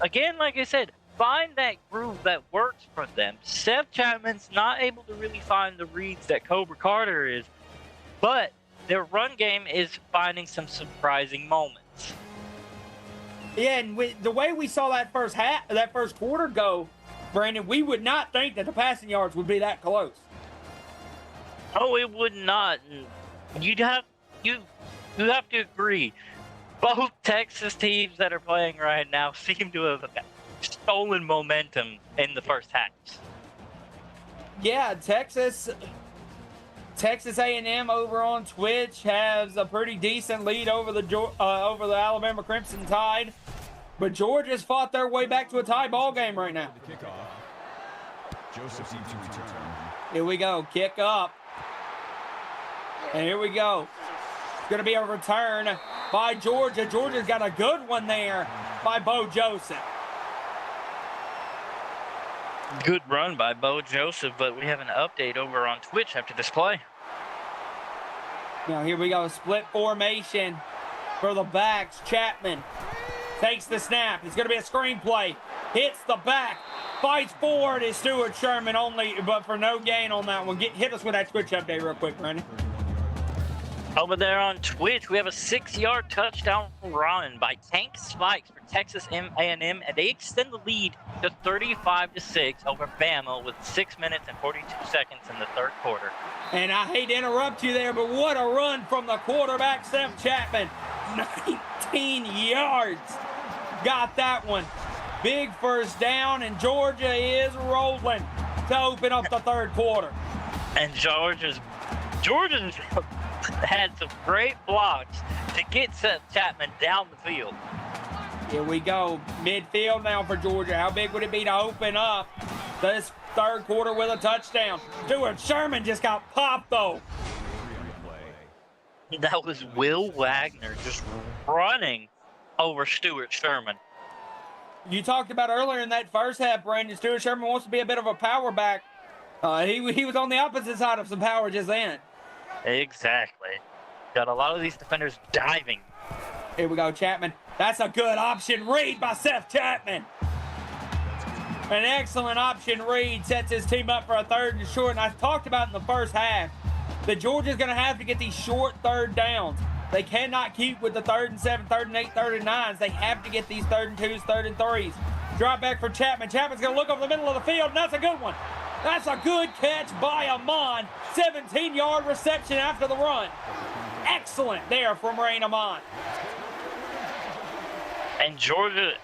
again, like I said, find that groove that works for them. Seth Chapman's not able to really find the reads that Cobra Carter is, but their run game is finding some surprising moments. Yeah, and the way we saw that first quarter go, Brandon, we would not think that the passing yards would be that close. Oh, it would not. You have to agree. Both Texas teams that are playing right now seem to have stolen momentum in the first half. Yeah, Texas A&M over on Twitch has a pretty decent lead over the Alabama Crimson Tide, but Georgia's fought their way back to a tie ball game right now. The kickoff. Joseph seems to return. Here we go, kick up, and here we go. It's going to be a return by Georgia. Georgia's got a good one there by Bo Joseph. Good run by Bo Joseph, but we have an update over on Twitch after this play. Now here we go, split formation for the backs. Chapman takes the snap. It's going to be a screen play. Hits the back. Fights forward is Stuart Sherman only, but for no gain on that one. Hit us with that Twitch update real quick, Brandon. Over there on Twitch, we have a 6-yard touchdown run by Tank Spikes for Texas A&M, and they extend the lead to 35-6 over Bama with 6 minutes and 42 seconds in the third quarter. And I hate to interrupt you there, but what a run from the quarterback, Seth Chapman. 19 yards. Got that one. Big first down, and Georgia is rolling to open up the third quarter. And Georgia's had some great blocks to get Seth Chapman down the field. Here we go. Midfield now for Georgia. How big would it be to open up this third quarter with a touchdown? Stuart Sherman just got popped, though. That was Will Wagner just running over Stuart Sherman. You talked about earlier in that first half, Brandon, Stuart Sherman wants to be a bit of a power back. He was on the opposite side of some power just then. Exactly. Got a lot of these defenders diving. Here we go, Chapman. That's a good option read by Seth Chapman. An excellent option read sets his team up for a 3rd and short. And I talked about in the first half that Georgia's going to have to get these short third downs. They cannot keep with the 3rd and 7, 3rd and 8, 3rd and 9s. They have to get these 3rd and 2s, 3rd and 3s. Drop back for Chapman. Chapman's going to look over the middle of the field, and that's a good one. That's a good catch by Amon. 17-yard reception after the run. Excellent there from Rain Amon. And Georgia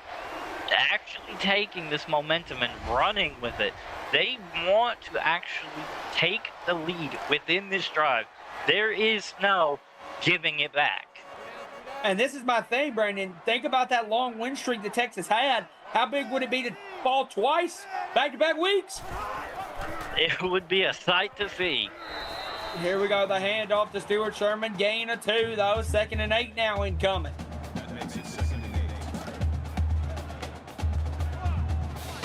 actually taking this momentum and running with it. They want to actually take the lead within this drive. There is no giving it back. And this is my thing, Brandon. Think about that long win streak that Texas had. How big would it be to fall twice, back-to-back weeks? It would be a sight to see. Here we go, the handoff to Stuart Sherman. Gain of 2, though. 2nd and 8 now incoming. That makes it 2nd and 8.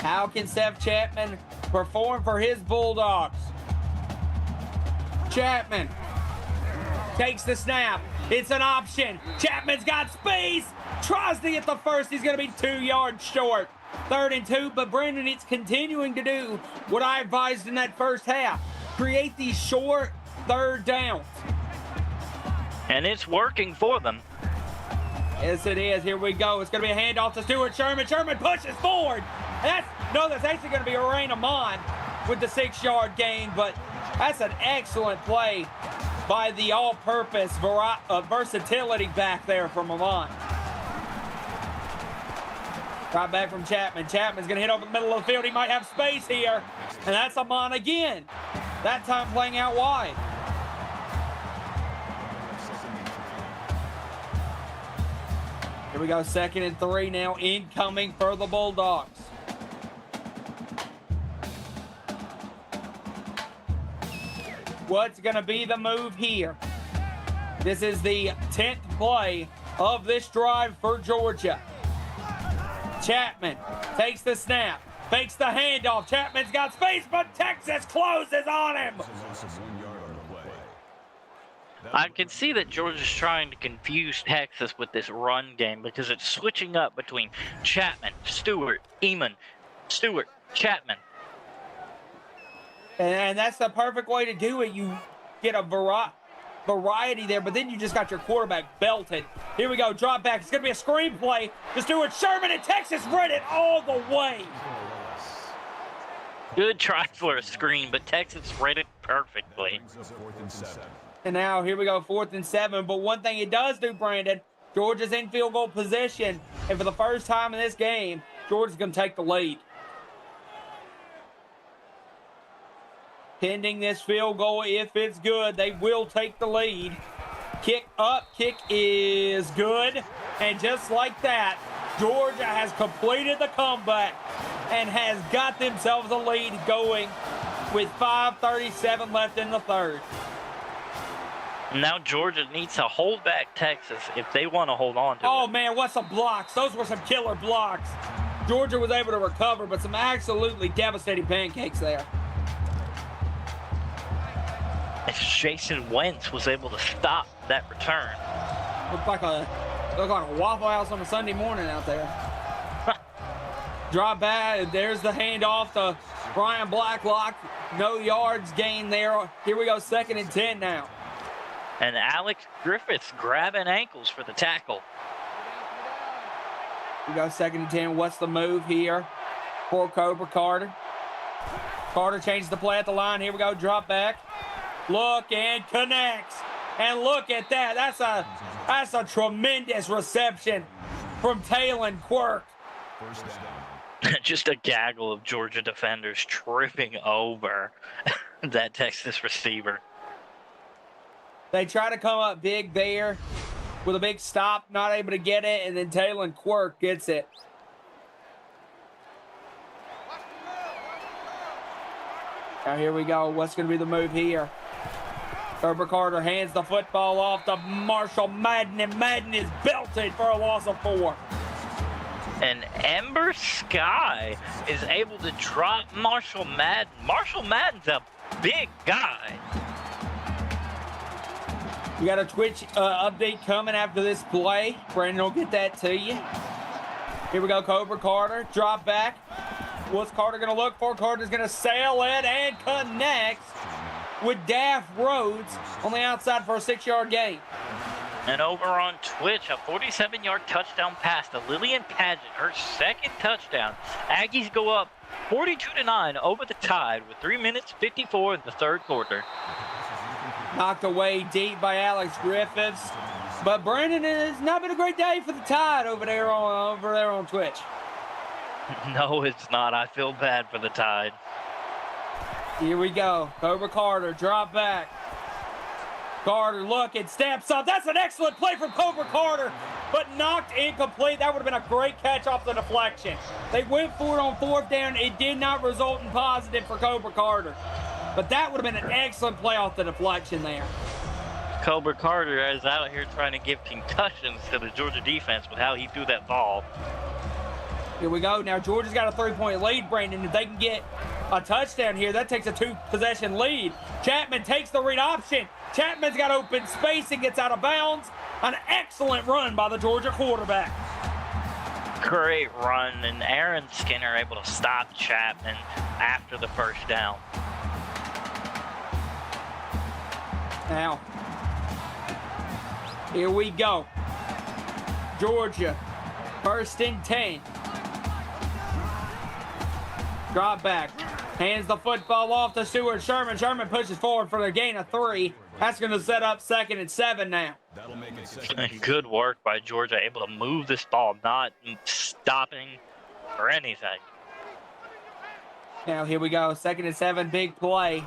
How can Seth Chapman perform for his Bulldogs? Chapman takes the snap. It's an option. Chapman's got space. Tries to get the first. He's going to be 2 yards short. 3rd and 2, but Brandon, it's continuing to do what I advised in that first half. Create these short third downs. And it's working for them. Yes, it is. Here we go. It's going to be a handoff to Stuart Sherman. Sherman pushes forward. That's actually going to be Rain Amon with the 6-yard gain, but that's an excellent play by the all-purpose versatility back there from Amon. Right back from Chapman. Chapman's going to hit over the middle of the field. He might have space here, and that's Amon again. That time playing out wide. Here we go, 2nd and 3 now incoming for the Bulldogs. What's going to be the move here? This is the 10th play of this drive for Georgia. Chapman takes the snap, fakes the handoff. Chapman's got space, but Texas closes on him. I can see that Georgia's trying to confuse Texas with this run game because it's switching up between Chapman, Stewart, Eamon, Stewart, Chapman. And that's the perfect way to do it. You get a variety there, but then you just got your quarterback belted. Here we go, drop back. It's going to be a screenplay to Stuart Sherman, and Texas read it all the way. Good try for a screen, but Texas read it perfectly. And now here we go, 4th and 7. But one thing it does do, Brandon, Georgia's in field goal position. And for the first time in this game, Georgia's going to take the lead. Pending this field goal, if it's good, they will take the lead. Kick up, kick is good. And just like that, Georgia has completed the comeback and has got themselves a lead going with 5:37 left in the 3rd. Now Georgia needs to hold back Texas if they want to hold on to it. Oh, man, what some blocks. Those were some killer blocks. Georgia was able to recover, but some absolutely devastating pancakes there. Jason Wentz was able to stop that return. Looked like a Waffle House on a Sunday morning out there. Drop back. There's the handoff to Brian Blacklock. No yards gained there. Here we go, 2nd and 10 now. And Alex Griffiths grabbing ankles for the tackle. We go 2nd and 10. What's the move here for Cobra Carter? Carter changes the play at the line. Here we go, drop back. Look and connects. And look at that. That's a tremendous reception from Talon Quirk. Just a gaggle of Georgia defenders tripping over that Texas receiver. They try to come up big there with a big stop, not able to get it, and then Talon Quirk gets it. Now here we go. What's going to be the move here? Cobra Carter hands the football off to Marshall Madden, and Madden is belted for a loss of 4. And Ember Sky is able to drop Marshall Madden. Marshall Madden's a big guy. You got a Twitch update coming after this play. Brandon will get that to you. Here we go, Cobra Carter. Drop back. What's Carter going to look for? Carter's going to sail it and connects with Daff Rhodes on the outside for a 6-yard gain. And over on Twitch, a 47-yard touchdown pass to Lillian Paget, her second touchdown. Aggies go up 42-9 over the Tide with 3 minutes 54 in the third quarter. Knocked away deep by Alex Griffiths. But Brandon, has not been a great day for the Tide over there on Twitch. No, it's not. I feel bad for the Tide. Here we go. Cobra Carter, drop back. Carter looking, steps up. That's an excellent play from Cobra Carter, but knocked incomplete. That would have been a great catch off the deflection. They went for it on 4th down. It did not result in positive for Cobra Carter. But that would have been an excellent play off the deflection there. Cobra Carter is out here trying to give concussions to the Georgia defense with how he threw that ball. Here we go. Now Georgia's got a 3-point lead, Brandon. If they can get a touchdown here, that takes a 2-possession lead. Chapman takes the read option. Chapman's got open space and gets out of bounds. An excellent run by the Georgia quarterback. Great run, and Aaron Skinner able to stop Chapman after the first down. Now, here we go. Georgia, 1st and 10. Drop back. Hands the football off to Stuart Sherman. Sherman pushes forward for the gain of 3. That's going to set up 2nd and 7 now. That'll make it second. Good work by Georgia, able to move this ball, not stopping or anything. Now here we go. 2nd and 7, big play.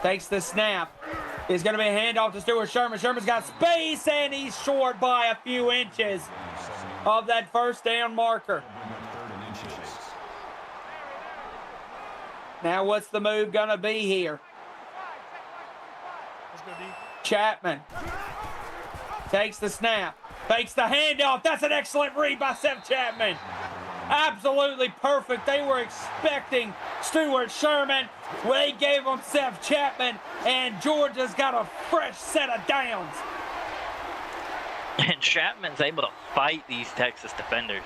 Takes the snap. It's going to be a handoff to Stuart Sherman. Sherman's got space, and he's short by a few inches of that 1st down marker. Now what's the move going to be here? Chapman takes the snap, fakes the handoff. That's an excellent read by Seth Chapman. Absolutely perfect. They were expecting Stuart Sherman. They gave him Seth Chapman, and Georgia's got a fresh set of downs. And Chapman's able to fight these Texas defenders.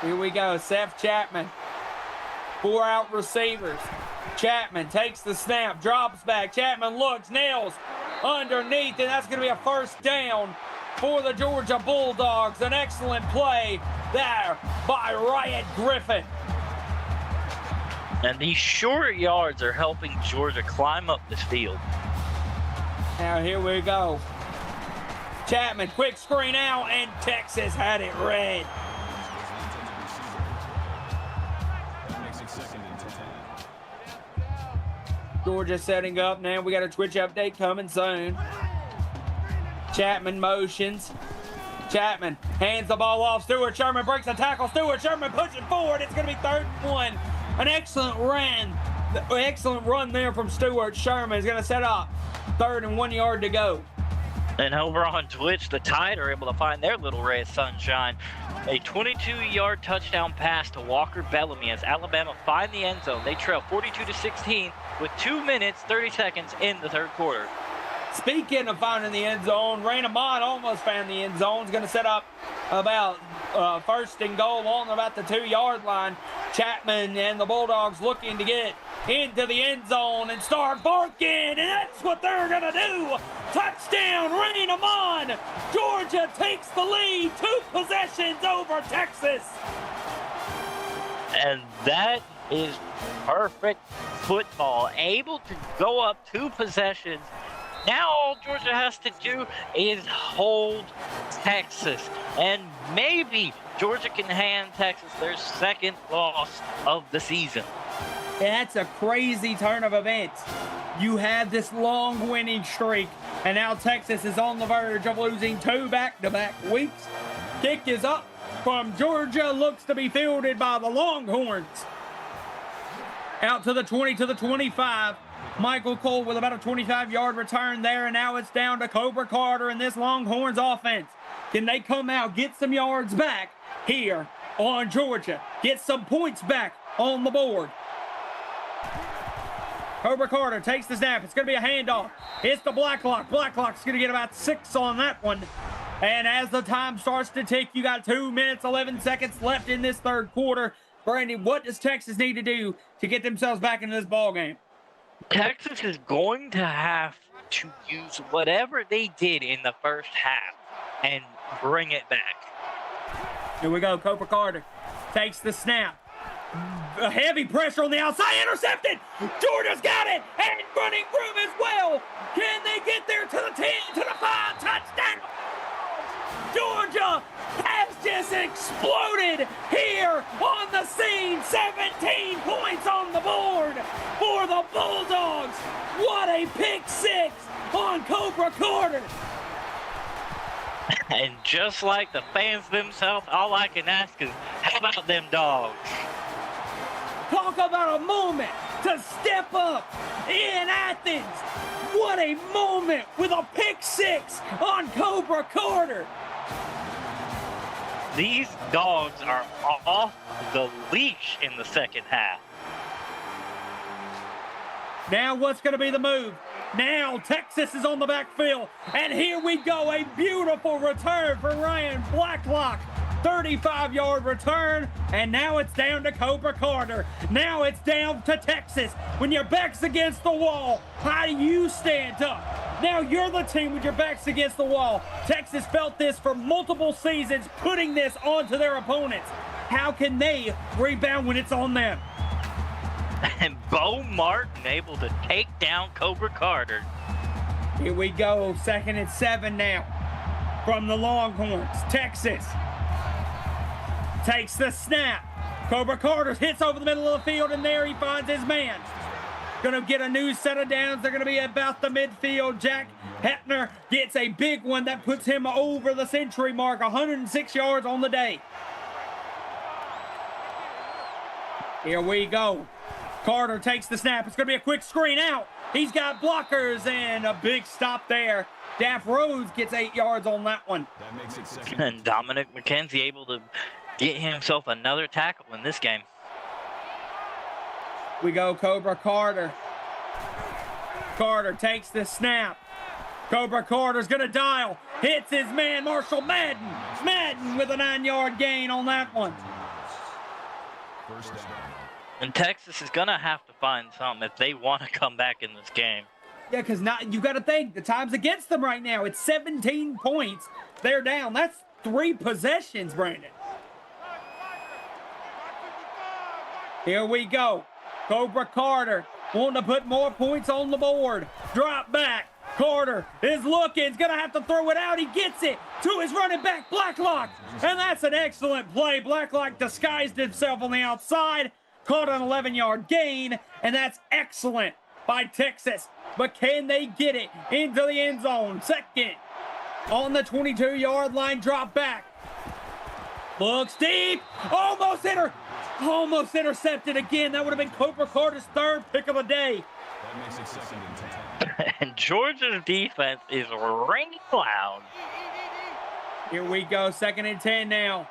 Here we go, Seth Chapman. 4 out receivers. Chapman takes the snap, drops back. Chapman looks, nails underneath, and that's going to be a 1st down for the Georgia Bulldogs. An excellent play there by Riot Griffin. And these short yards are helping Georgia climb up this field. Now here we go. Chapman, quick screen out, and Texas had it red. Georgia setting up now. We got a Twitch update coming soon. Chapman motions. Chapman hands the ball off. Stuart Sherman breaks the tackle. Stuart Sherman pushing forward. It's going to be 3rd and 1. An excellent run there from Stuart Sherman. Is going to set up 3rd and 1 yard to go. And over on Twitch, the Tide are able to find their little ray of sunshine. A 22-yard touchdown pass to Walker Bellamy as Alabama find the end zone. They trail 42-16 with 2 minutes, 30 seconds in the third quarter. Speaking of finding the end zone, Raina Mott almost found the end zone. Is going to set up about 1st and goal on about the 2-yard line. Chapman and the Bulldogs looking to get into the end zone and start barking, and that's what they're going to do. Touchdown, Raina Mott. Georgia takes the lead, 2 possessions over Texas. And that is perfect football, able to go up 2 possessions. Now all Georgia has to do is hold Texas, and maybe Georgia can hand Texas their 2nd loss of the season. And that's a crazy turn of events. You have this long winning streak, and now Texas is on the verge of losing 2 back-to-back weeks. Kick is up from Georgia, looks to be fielded by the Longhorns. Out to the 20, to the 25. Michael Cole with about a 25-yard return there, and now it's down to Cobra Carter in this Longhorns offense. Can they come out, get some yards back here on Georgia, get some points back on the board? Cobra Carter takes the snap. It's going to be a handoff. It's the Blacklock. Blacklock's going to get about 6 on that one. And as the time starts to tick, you got 2 minutes, 11 seconds left in this third quarter. Brandon, what does Texas need to do to get themselves back into this ball game? Texas is going to have to use whatever they did in the first half and bring it back. Here we go. Cobra Carter takes the snap. A heavy pressure on the outside. Intercepted. Georgia's got it. And running room as well. Can they get there to the 10, to the 5? Touchdown. Georgia has just exploded here on the scene. 17 points on the board for the Bulldogs. What a pick 6 on Cobra Carter. And just like the fans themselves, all I can ask is, how about them dogs? Talk about a moment to step up in Athens. What a moment with a pick 6 on Cobra Carter. These dogs are off the leash in the second half. Now what's going to be the move? Now Texas is on the backfield. And here we go. A beautiful return for Ryan Blacklock. 35-yard return, and now it's down to Cobra Carter. Now it's down to Texas. When your back's against the wall, how do you stand up? Now you're the team with your backs against the wall. Texas felt this for multiple seasons, putting this onto their opponents. How can they rebound when it's on them? And Bo Martin able to take down Cobra Carter. Here we go, 2nd and 7 now from the Longhorns. Texas takes the snap. Cobra Carter hits over the middle of the field, and there he finds his man. Going to get a new set of downs. They're going to be about the midfield. Jack Hepner gets a big one that puts him over the century mark, 106 yards on the day. Here we go. Carter takes the snap. It's going to be a quick screen out. He's got blockers and a big stop there. Daff Rhodes gets 8 yards on that one. That makes it second. And Dominic McKenzie able to get himself another tackle in this game. We go Cobra Carter. Carter takes the snap. Cobra Carter's going to dial. Hits his man, Marshall Madden. Madden with a 9-yard gain on that one. First down. And Texas is going to have to find something if they want to come back in this game. Yeah, because you got to think, the time's against them right now. It's 17 points. They're down. That's 3 possessions, Brandon. Here we go. Cobra Carter wanting to put more points on the board. Drop back. Carter is looking. He's going to have to throw it out. He gets it to his running back, Blacklock. And that's an excellent play. Blacklock disguised himself on the outside. Caught an 11-yard gain. And that's excellent by Texas. But can they get it into the end zone? Second on the 22-yard line. Drop back. Looks deep. Almost intercepted again. That would have been Cobra Carter's 3rd pick of the day. That makes it second and 10. And Georgia's defense is raining loud. Here we go. 2nd and 10 now.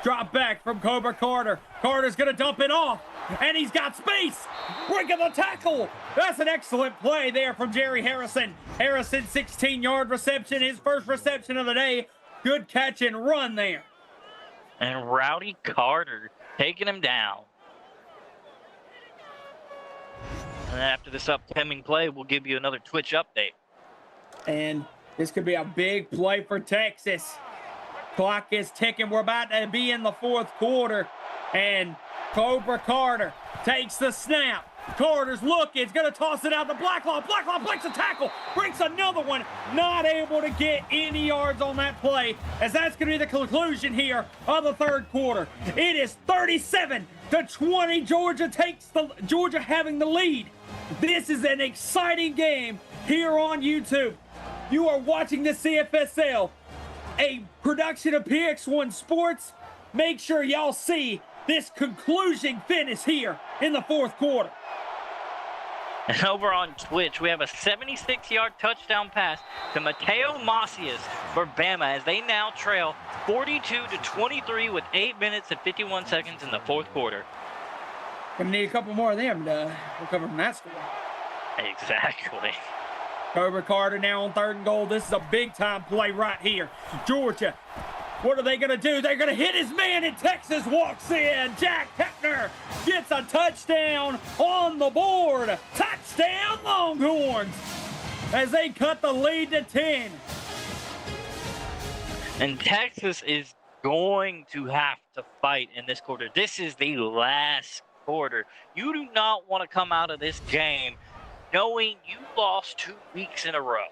Drop back from Cobra Carter. Carter's going to dump it off. And he's got space. Breaking the tackle. That's an excellent play there from Jerry Harrison. Harrison, 16-yard reception. His first reception of the day. Good catch and run there. And Rowdy Carter taking him down. And after this upcoming play, we'll give you another Twitch update. And this could be a big play for Texas. Clock is ticking. We're about to be in the 4th quarter. And Cobra Carter takes the snap. Carter's looking. It's going to toss it out to Blacklaw. Blacklaw breaks a tackle. Breaks another one. Not able to get any yards on that play, as that's going to be the conclusion here of the third quarter. It is 37-20. Georgia having the lead. This is an exciting game here on YouTube. You are watching the CFSL, a production of PX1 Sports. Make sure y'all see this conclusion finish here in the fourth quarter. And over on Twitch, we have a 76-yard touchdown pass to Mateo Macias for Bama, as they now trail 42-23 with 8 minutes and 51 seconds in the fourth quarter. Gonna need a couple more of them to recover from that score. Exactly. Cobra Carter now on 3rd and goal. This is a big-time play right here. Georgia, what are they going to do? They're going to hit his man, and Texas walks in. Jack Hepner gets a touchdown on the board. Touchdown, Longhorns, as they cut the lead to 10. And Texas is going to have to fight in this quarter. This is the last quarter. You do not want to come out of this game knowing you lost 2 weeks in a row.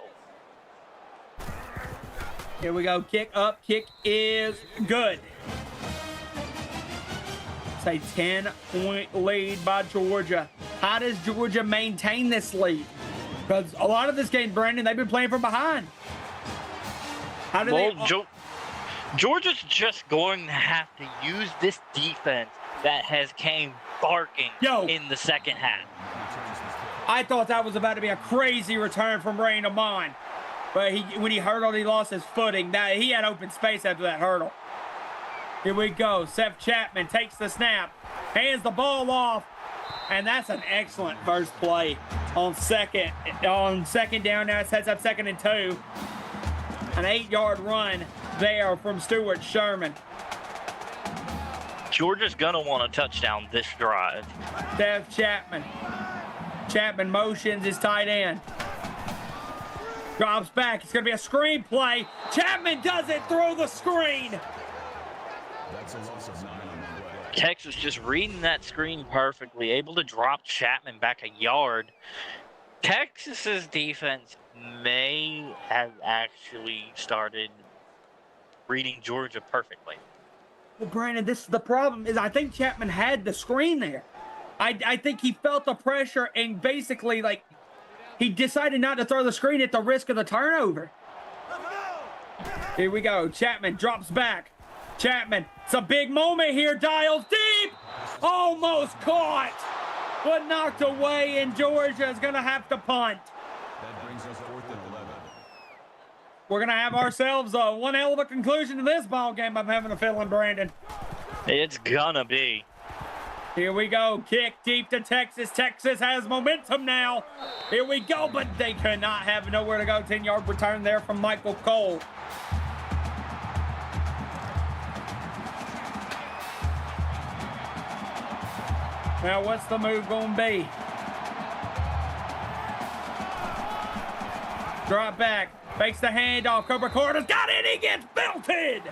Here we go. Kick up. Kick is good. It's a 10-point lead by Georgia. How does Georgia maintain this lead? Because a lot of this game, Brandon, they've been playing from behind. How do they... Georgia's just going to have to use this defense that has came barking in the second half. I thought that was about to be a crazy return from Rain Amon. But when he hurdled, he lost his footing. Now, he had open space after that hurdle. Here we go. Seth Chapman takes the snap, hands the ball off, and that's an excellent first play on second down. Now it sets up 2nd and 2. An 8-yard run there from Stuart Sherman. Georgia's going to want a touchdown this drive. Seth Chapman. Chapman motions his tight end. Drops back. It's going to be a screen play. Chapman doesn't throw the screen. That's a loss of 9 on the way. Texas just reading that screen perfectly, able to drop Chapman back a yard. Texas's defense may have actually started reading Georgia perfectly. Well, Brandon, this is the problem. Is I think Chapman had the screen there. I think he felt the pressure and basically, like, he decided not to throw the screen at the risk of the turnover. Here we go. Chapman drops back. Chapman, it's a big moment here. Dials deep. Almost caught, but knocked away, and Georgia is going to have to punt. That brings us 4th and 11. We're going to have ourselves one hell of a conclusion to this ball game, I'm having a feeling, Brandon. It's gonna be. Here we go. Kick deep to Texas. Texas has momentum now. Here we go, but they could not have nowhere to go. 10-yard return there from Michael Cole. Now, what's the move going to be? Drop back. Fakes the handoff. Cobra Carter's got it. He gets belted.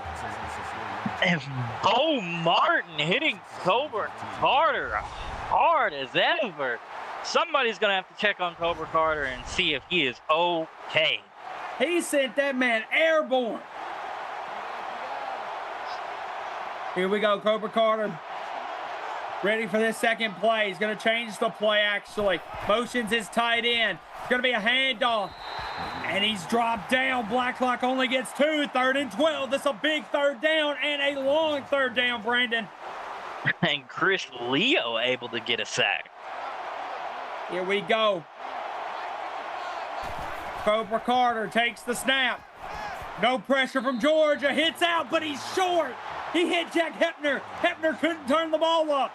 And Bo Martin hitting Cobra Carter hard as ever. Somebody's going to have to check on Cobra Carter and see if he is okay. He sent that man airborne. Here we go. Cobra Carter ready for this second play. He's going to change the play, actually. Motions his tight end. It's going to be a handoff. And he's dropped down. Blacklock only gets 2. 3rd and 12. This is a big 3rd down and a long 3rd down, Brandon. And Chris Leo able to get a sack. Here we go. Cobra Carter takes the snap. No pressure from Georgia. Hits out, but he's short. He hit Jack Hepner. Hepner couldn't turn the ball up.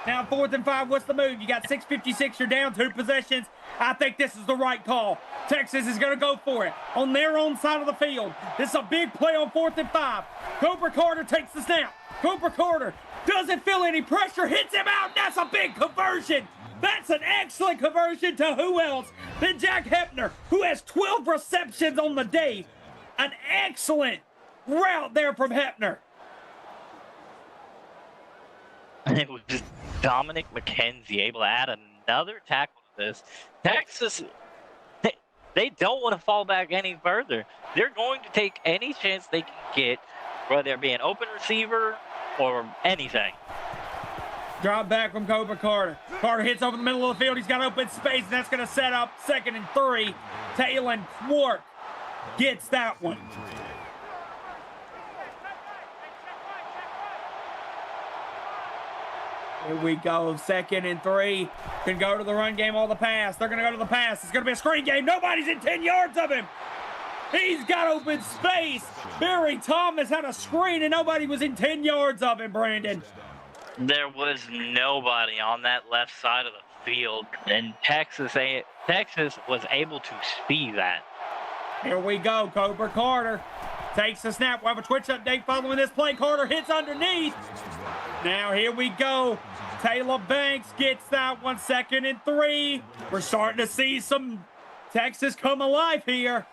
Now 4th and 5. What's the move? You got 6:56. You're down 2 possessions. I think this is the right call. Texas is going to go for it on their own side of the field. This is a big play on 4th and 5. Cobra Carter takes the snap. Cobra Carter doesn't feel any pressure. Hits him out. That's a big conversion. That's an excellent conversion to who else than Jack Hepner, who has 12 receptions on the day. An excellent route there from Hepner. And it was just Dominic McKenzie able to add another tackle to this. Texas, they don't want to fall back any further. They're going to take any chance they can get, whether it be an open receiver or anything. Drop back from Cobra Carter. Carter hits over the middle of the field. He's got open space, and that's going to set up 2nd and 3. Talon Quark gets that one. Here we go. 2nd and 3. Can go to the run game or the pass. They're going to go to the pass. It's going to be a screen game. Nobody's in 10 yards of him. He's got open space. Barry Thomas had a screen, and nobody was in 10 yards of him, Brandon. There was nobody on that left side of the field, and Texas was able to see that. Here we go. Cobra Carter takes the snap. We'll have a twitch update following this play. Carter hits underneath. Now here we go. Taylor Banks gets that one. 2nd and 3. We're starting to see some Texas come alive here.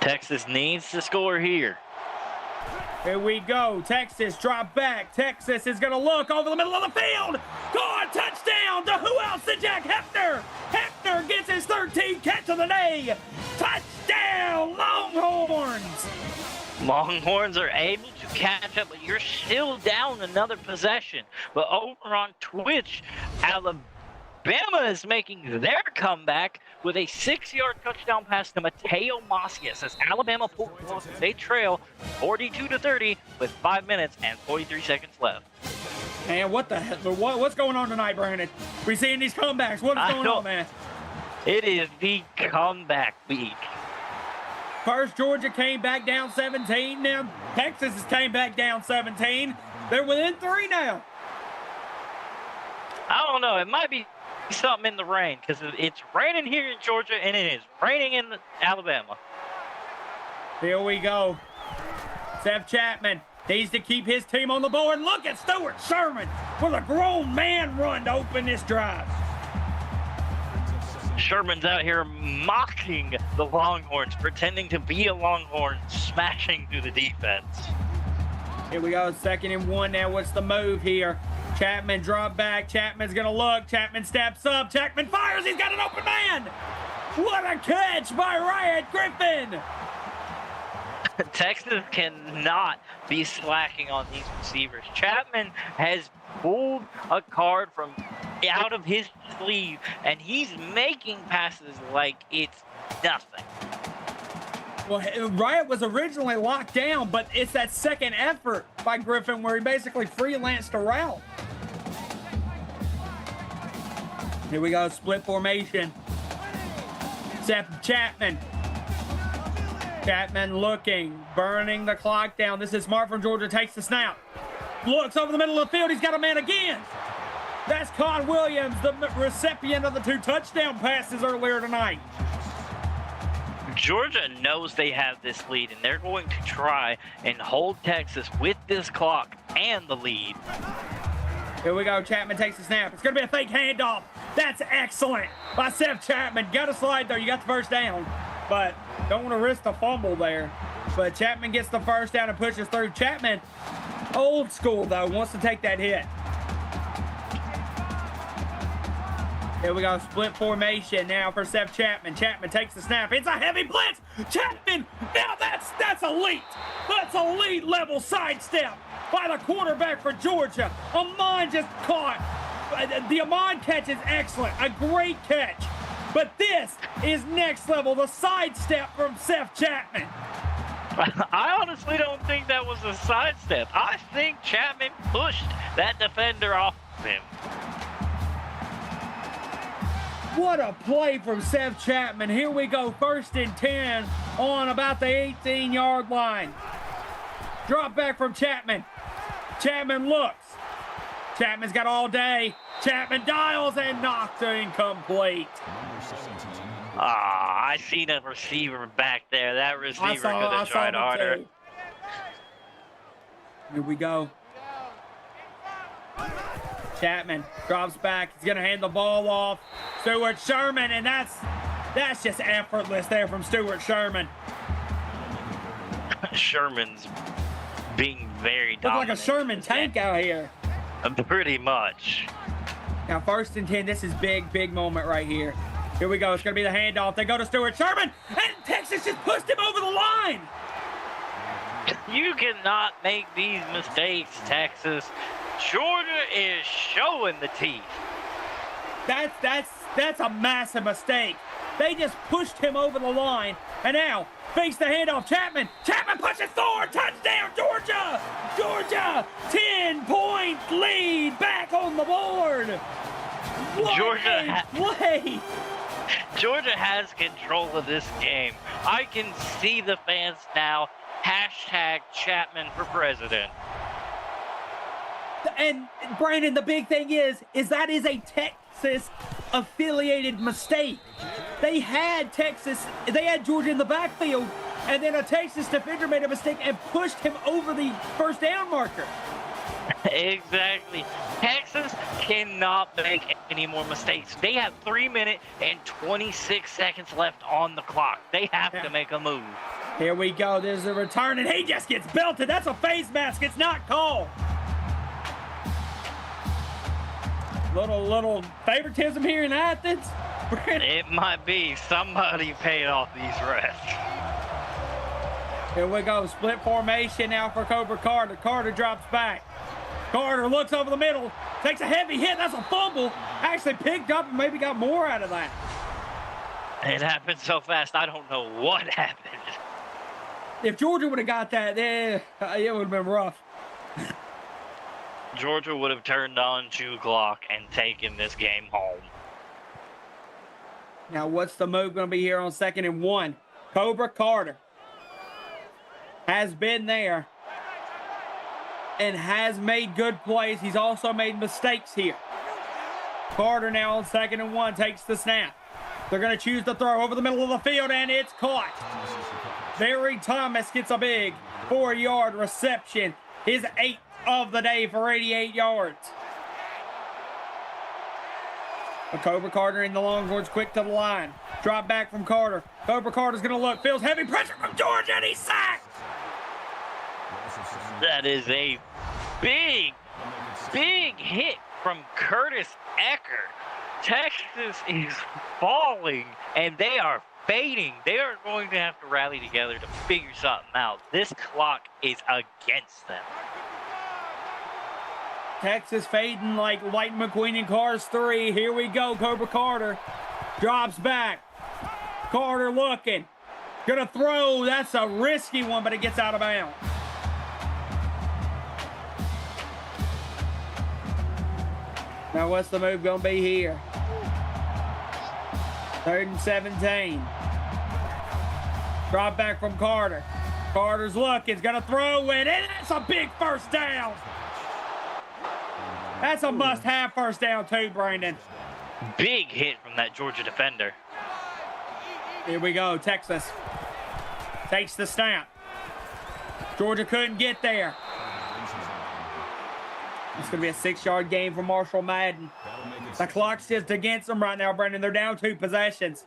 Texas needs to score here. Here we go. Texas drop back. Texas is going to look over the middle of the field. Gone. Touchdown to who else than Jack Hefner. Hefner gets his 13th catch of the day. Touchdown, Longhorns. Longhorns are able to catch up, but you're still down another possession. But over on Twitch, Alabama is making their comeback with a 6-yard touchdown pass to Mateo Macias as Alabama pulls off. They trail 42-30 with 5 minutes and 43 seconds left. Man, what the heck? What's going on tonight, Brandon? We seeing these comebacks. What is going on, man? It is the comeback week. First, Georgia came back down 17. Now, Texas has came back down 17. They're within 3 now. I don't know. It might be something in the rain because it's raining here in Georgia and it is raining in Alabama. Here we go. Seth Chapman needs to keep his team on the board. Look at Stuart Sherman with a grown man run to open this drive. Sherman's out here mocking the Longhorns, pretending to be a Longhorn, smashing through the defense. Here we go, 2nd and 1 now. What's the move here? Chapman drop back. Chapman's going to look. Chapman steps up. Chapman fires. He's got an open man. What a catch by Riot Griffin. Texas cannot be slacking on these receivers. Chapman has pulled a card from out of his sleeve, and he's making passes like it's nothing. Well, Riot was originally locked down, but it's that second effort by Griffin where he basically freelanced a route. Here we go, split formation. Seth Chapman. Chapman looking, burning the clock down. This is smart from Georgia, takes the snap. Looks over the middle of the field, he's got a man again. That's Con Williams, the recipient of the 2 touchdown passes earlier tonight. Georgia knows they have this lead, and they're going to try and hold Texas with this clock and the lead. Here we go. Chapman takes the snap. It's going to be a fake handoff. That's excellent by Seth Chapman. Got to slide, though. You got the first down, but don't want to risk the fumble there. But Chapman gets the first down and pushes through. Chapman, old school, though, wants to take that hit. Here we go, split formation now for Seth Chapman. Chapman takes the snap. It's a heavy blitz. Chapman, now that's elite. That's elite level sidestep by the quarterback for Georgia. Amon just caught. The Amon catch is excellent. A great catch. But this is next level. The sidestep from Seth Chapman. I honestly don't think that was a sidestep. I think Chapman pushed that defender off of him. What a play from Seth Chapman. Here we go, 1st and 10 on about the 18-yard line. Drop back from Chapman. Chapman looks. Chapman's got all day. Chapman dials and knocked incomplete. I seen a receiver back there. That receiver could have tried harder. Too. Here we go. Chapman drops back. He's going to hand the ball off. Stuart Sherman, and that's just effortless there from Stuart Sherman. Sherman's being very dominant. Looks like a Sherman tank out here. Pretty much. Now, 1st and 10, this is big moment right here. Here we go. It's going to be the handoff. They go to Stewart Sherman, and Texas just pushed him over the line. You cannot make these mistakes, Texas. Georgia is showing the teeth. That's a massive mistake. They just pushed him over the line, and now fakes the handoff. Chapman pushes forward. Touchdown, Georgia! Georgia, 10-point lead back on the board. What Georgia a play! Georgia has control of this game. I can see the fans now. Hashtag Chapman for president. And Brandon, the big thing is that is a Texas affiliated mistake. They had Georgia in the backfield, and then a Texas defender made a mistake and pushed him over the first down marker. Exactly. Texas cannot make any more mistakes. They have 3 minutes and 26 seconds left on the clock. They have to make a move. Here we go. There's a return, and he just gets belted. That's a face mask. It's not called. Little favoritism here in Athens. It might be. Somebody paid off these refs. Here we go. Split formation now for Cobra Carter. Carter drops back. Carter looks over the middle. Takes a heavy hit. That's a fumble. Actually picked up and maybe got more out of that. It happened so fast, I don't know what happened. If Georgia would have got that, it would have been rough. Georgia would have turned on 2 o'clock and taken this game home. Now, what's the move going to be here on 2nd and 1? Cobra Carter has been there and has made good plays. He's also made mistakes here. Carter now on 2nd and 1 takes the snap. They're going to choose to throw over the middle of the field, and it's caught. Barry Thomas gets a big 4-yard reception. His 8th of the day for 88 yards. But Cobra Carter and the Longhorns quick to the line. Drop back from Carter. Cobra Carter's going to look. Feels heavy pressure from Georgia, and he's sacked. That is a big hit from Curtis Ecker. Texas is falling, and they are fading. They are going to have to rally together to figure something out. This clock is against them. Texas fading like Lightning McQueen in Cars 3. Here we go. Cobra Carter drops back. Carter looking. Gonna throw. That's a risky one, but it gets out of bounds. Now what's the move gonna be here? 3rd and 17. Drop back from Carter. Carter's looking. He's gonna throw it, and that's a big first down. That's a must-have first down too, Brandon. Big hit from that Georgia defender. Here we go. Texas takes the snap. Georgia couldn't get there. It's going to be a 6-yard game for Marshall Madden. The clock's just against them right now, Brandon. They're down 2 possessions.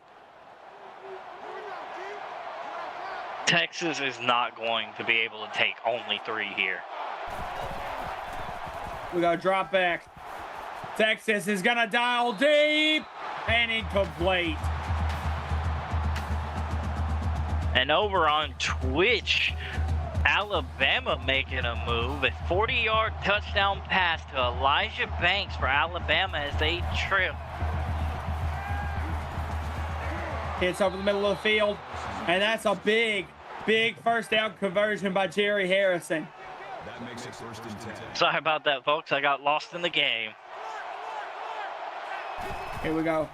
Texas is not going to be able to take only 3 here. We got to drop back. Texas is going to dial deep and incomplete. And over on Twitch, Alabama making a move. A 40-yard touchdown pass to Elijah Banks for Alabama as they trail. Hits over the middle of the field, and that's a big first down conversion by Jerry Harrison. That makes it 1st and 10. Sorry about that, folks. I got lost in the game. Here we go.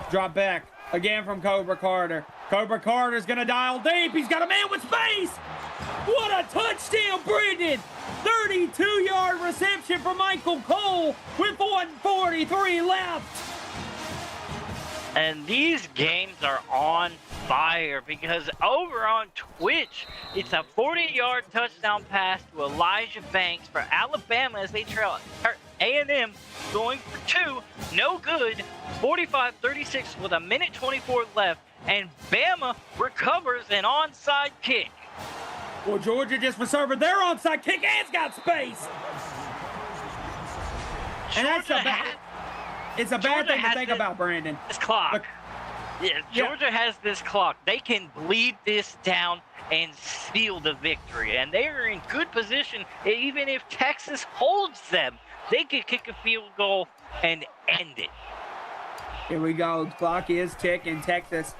Drop back again from Cobra Carter. Cobra Carter's going to dial deep. He's got a man with space. What a touchdown, Brendan. 32-yard reception for Michael Cole with 1:43 left. And these games are on fire because over on Twitch, it's a 40-yard touchdown pass to Elijah Banks for Alabama as they trail A&M going for 2. No good. 45-36 with 1:24 left. And Bama recovers an onside kick. Well, Georgia just reserved their onside kick and it's got space. And that's it's a bad thing to think about, Brandon. This clock. But, yeah, Georgia has this clock. They can bleed this down and steal the victory. And they are in good position. Even if Texas holds them, they could kick a field goal and end it. Here we go. The clock is ticking. Texas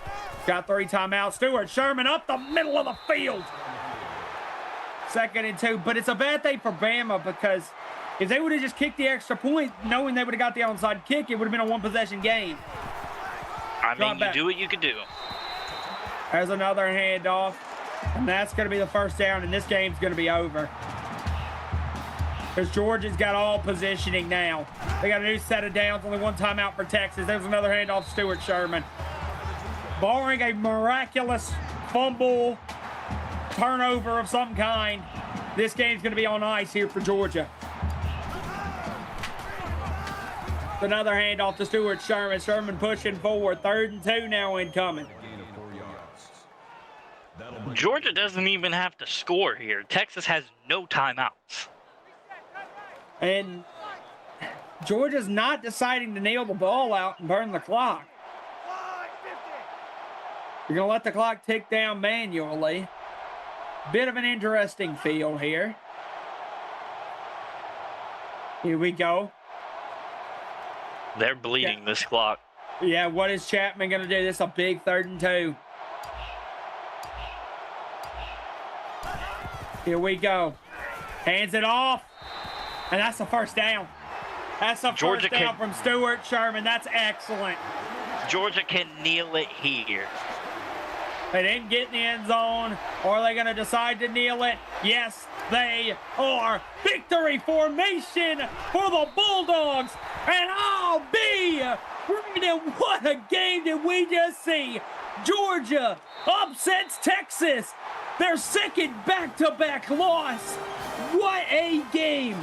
got 3 timeouts. Stewart Sherman up the middle of the field. 2nd and 2. But it's a bad thing for Bama because if they would have just kicked the extra point, knowing they would have got the onside kick, it would have been a 1-possession game. I mean, you do what you can do. There's another handoff, and that's going to be the first down, and this game's going to be over. Because Georgia's got all positioning now. They got a new set of downs, only 1 timeout for Texas. There's another handoff, Stewart Sherman. Barring a miraculous fumble, turnover of some kind, this game's going to be on ice here for Georgia. Another handoff to Stewart Sherman. Sherman pushing forward. 3rd and 2 now incoming. Georgia doesn't even have to score here. Texas has no timeouts. And Georgia's not deciding to nail the ball out and burn the clock. You're going to let the clock tick down manually. Bit of an interesting feel here. Here we go. They're bleeding this clock. Yeah, what is Chapman going to do? This is a big 3rd and 2. Here we go. Hands it off. And that's the first down. That's the first down from Stewart Sherman. That's excellent. Georgia can kneel it here. They didn't get in the end zone. Or are they going to decide to kneel it? Yes, they are. Victory formation for the Bulldogs. And I'll be Brandon, what a game did we just see? Georgia upsets Texas. Their 2nd back-to-back loss. What a game.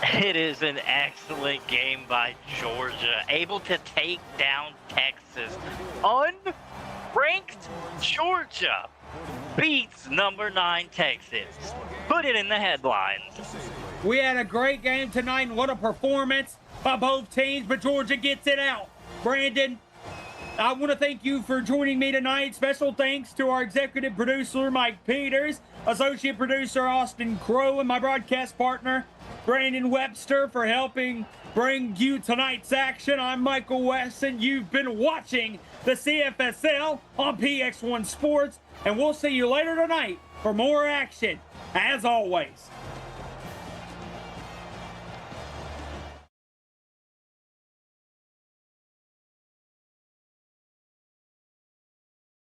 It is an excellent game by Georgia, able to take down Texas. Unranked Georgia beats number 9 Texas. Put it in the headlines. We had a great game tonight, and what a performance by both teams, but Georgia gets it out. Brandon, I want to thank you for joining me tonight. Special thanks to our executive producer, Mike Peters, associate producer, Austin Crow, and my broadcast partner, Brandon Webster, for helping bring you tonight's action. I'm Michael Weston. You've been watching the CFSL on PX1 Sports, and we'll see you later tonight for more action. As always,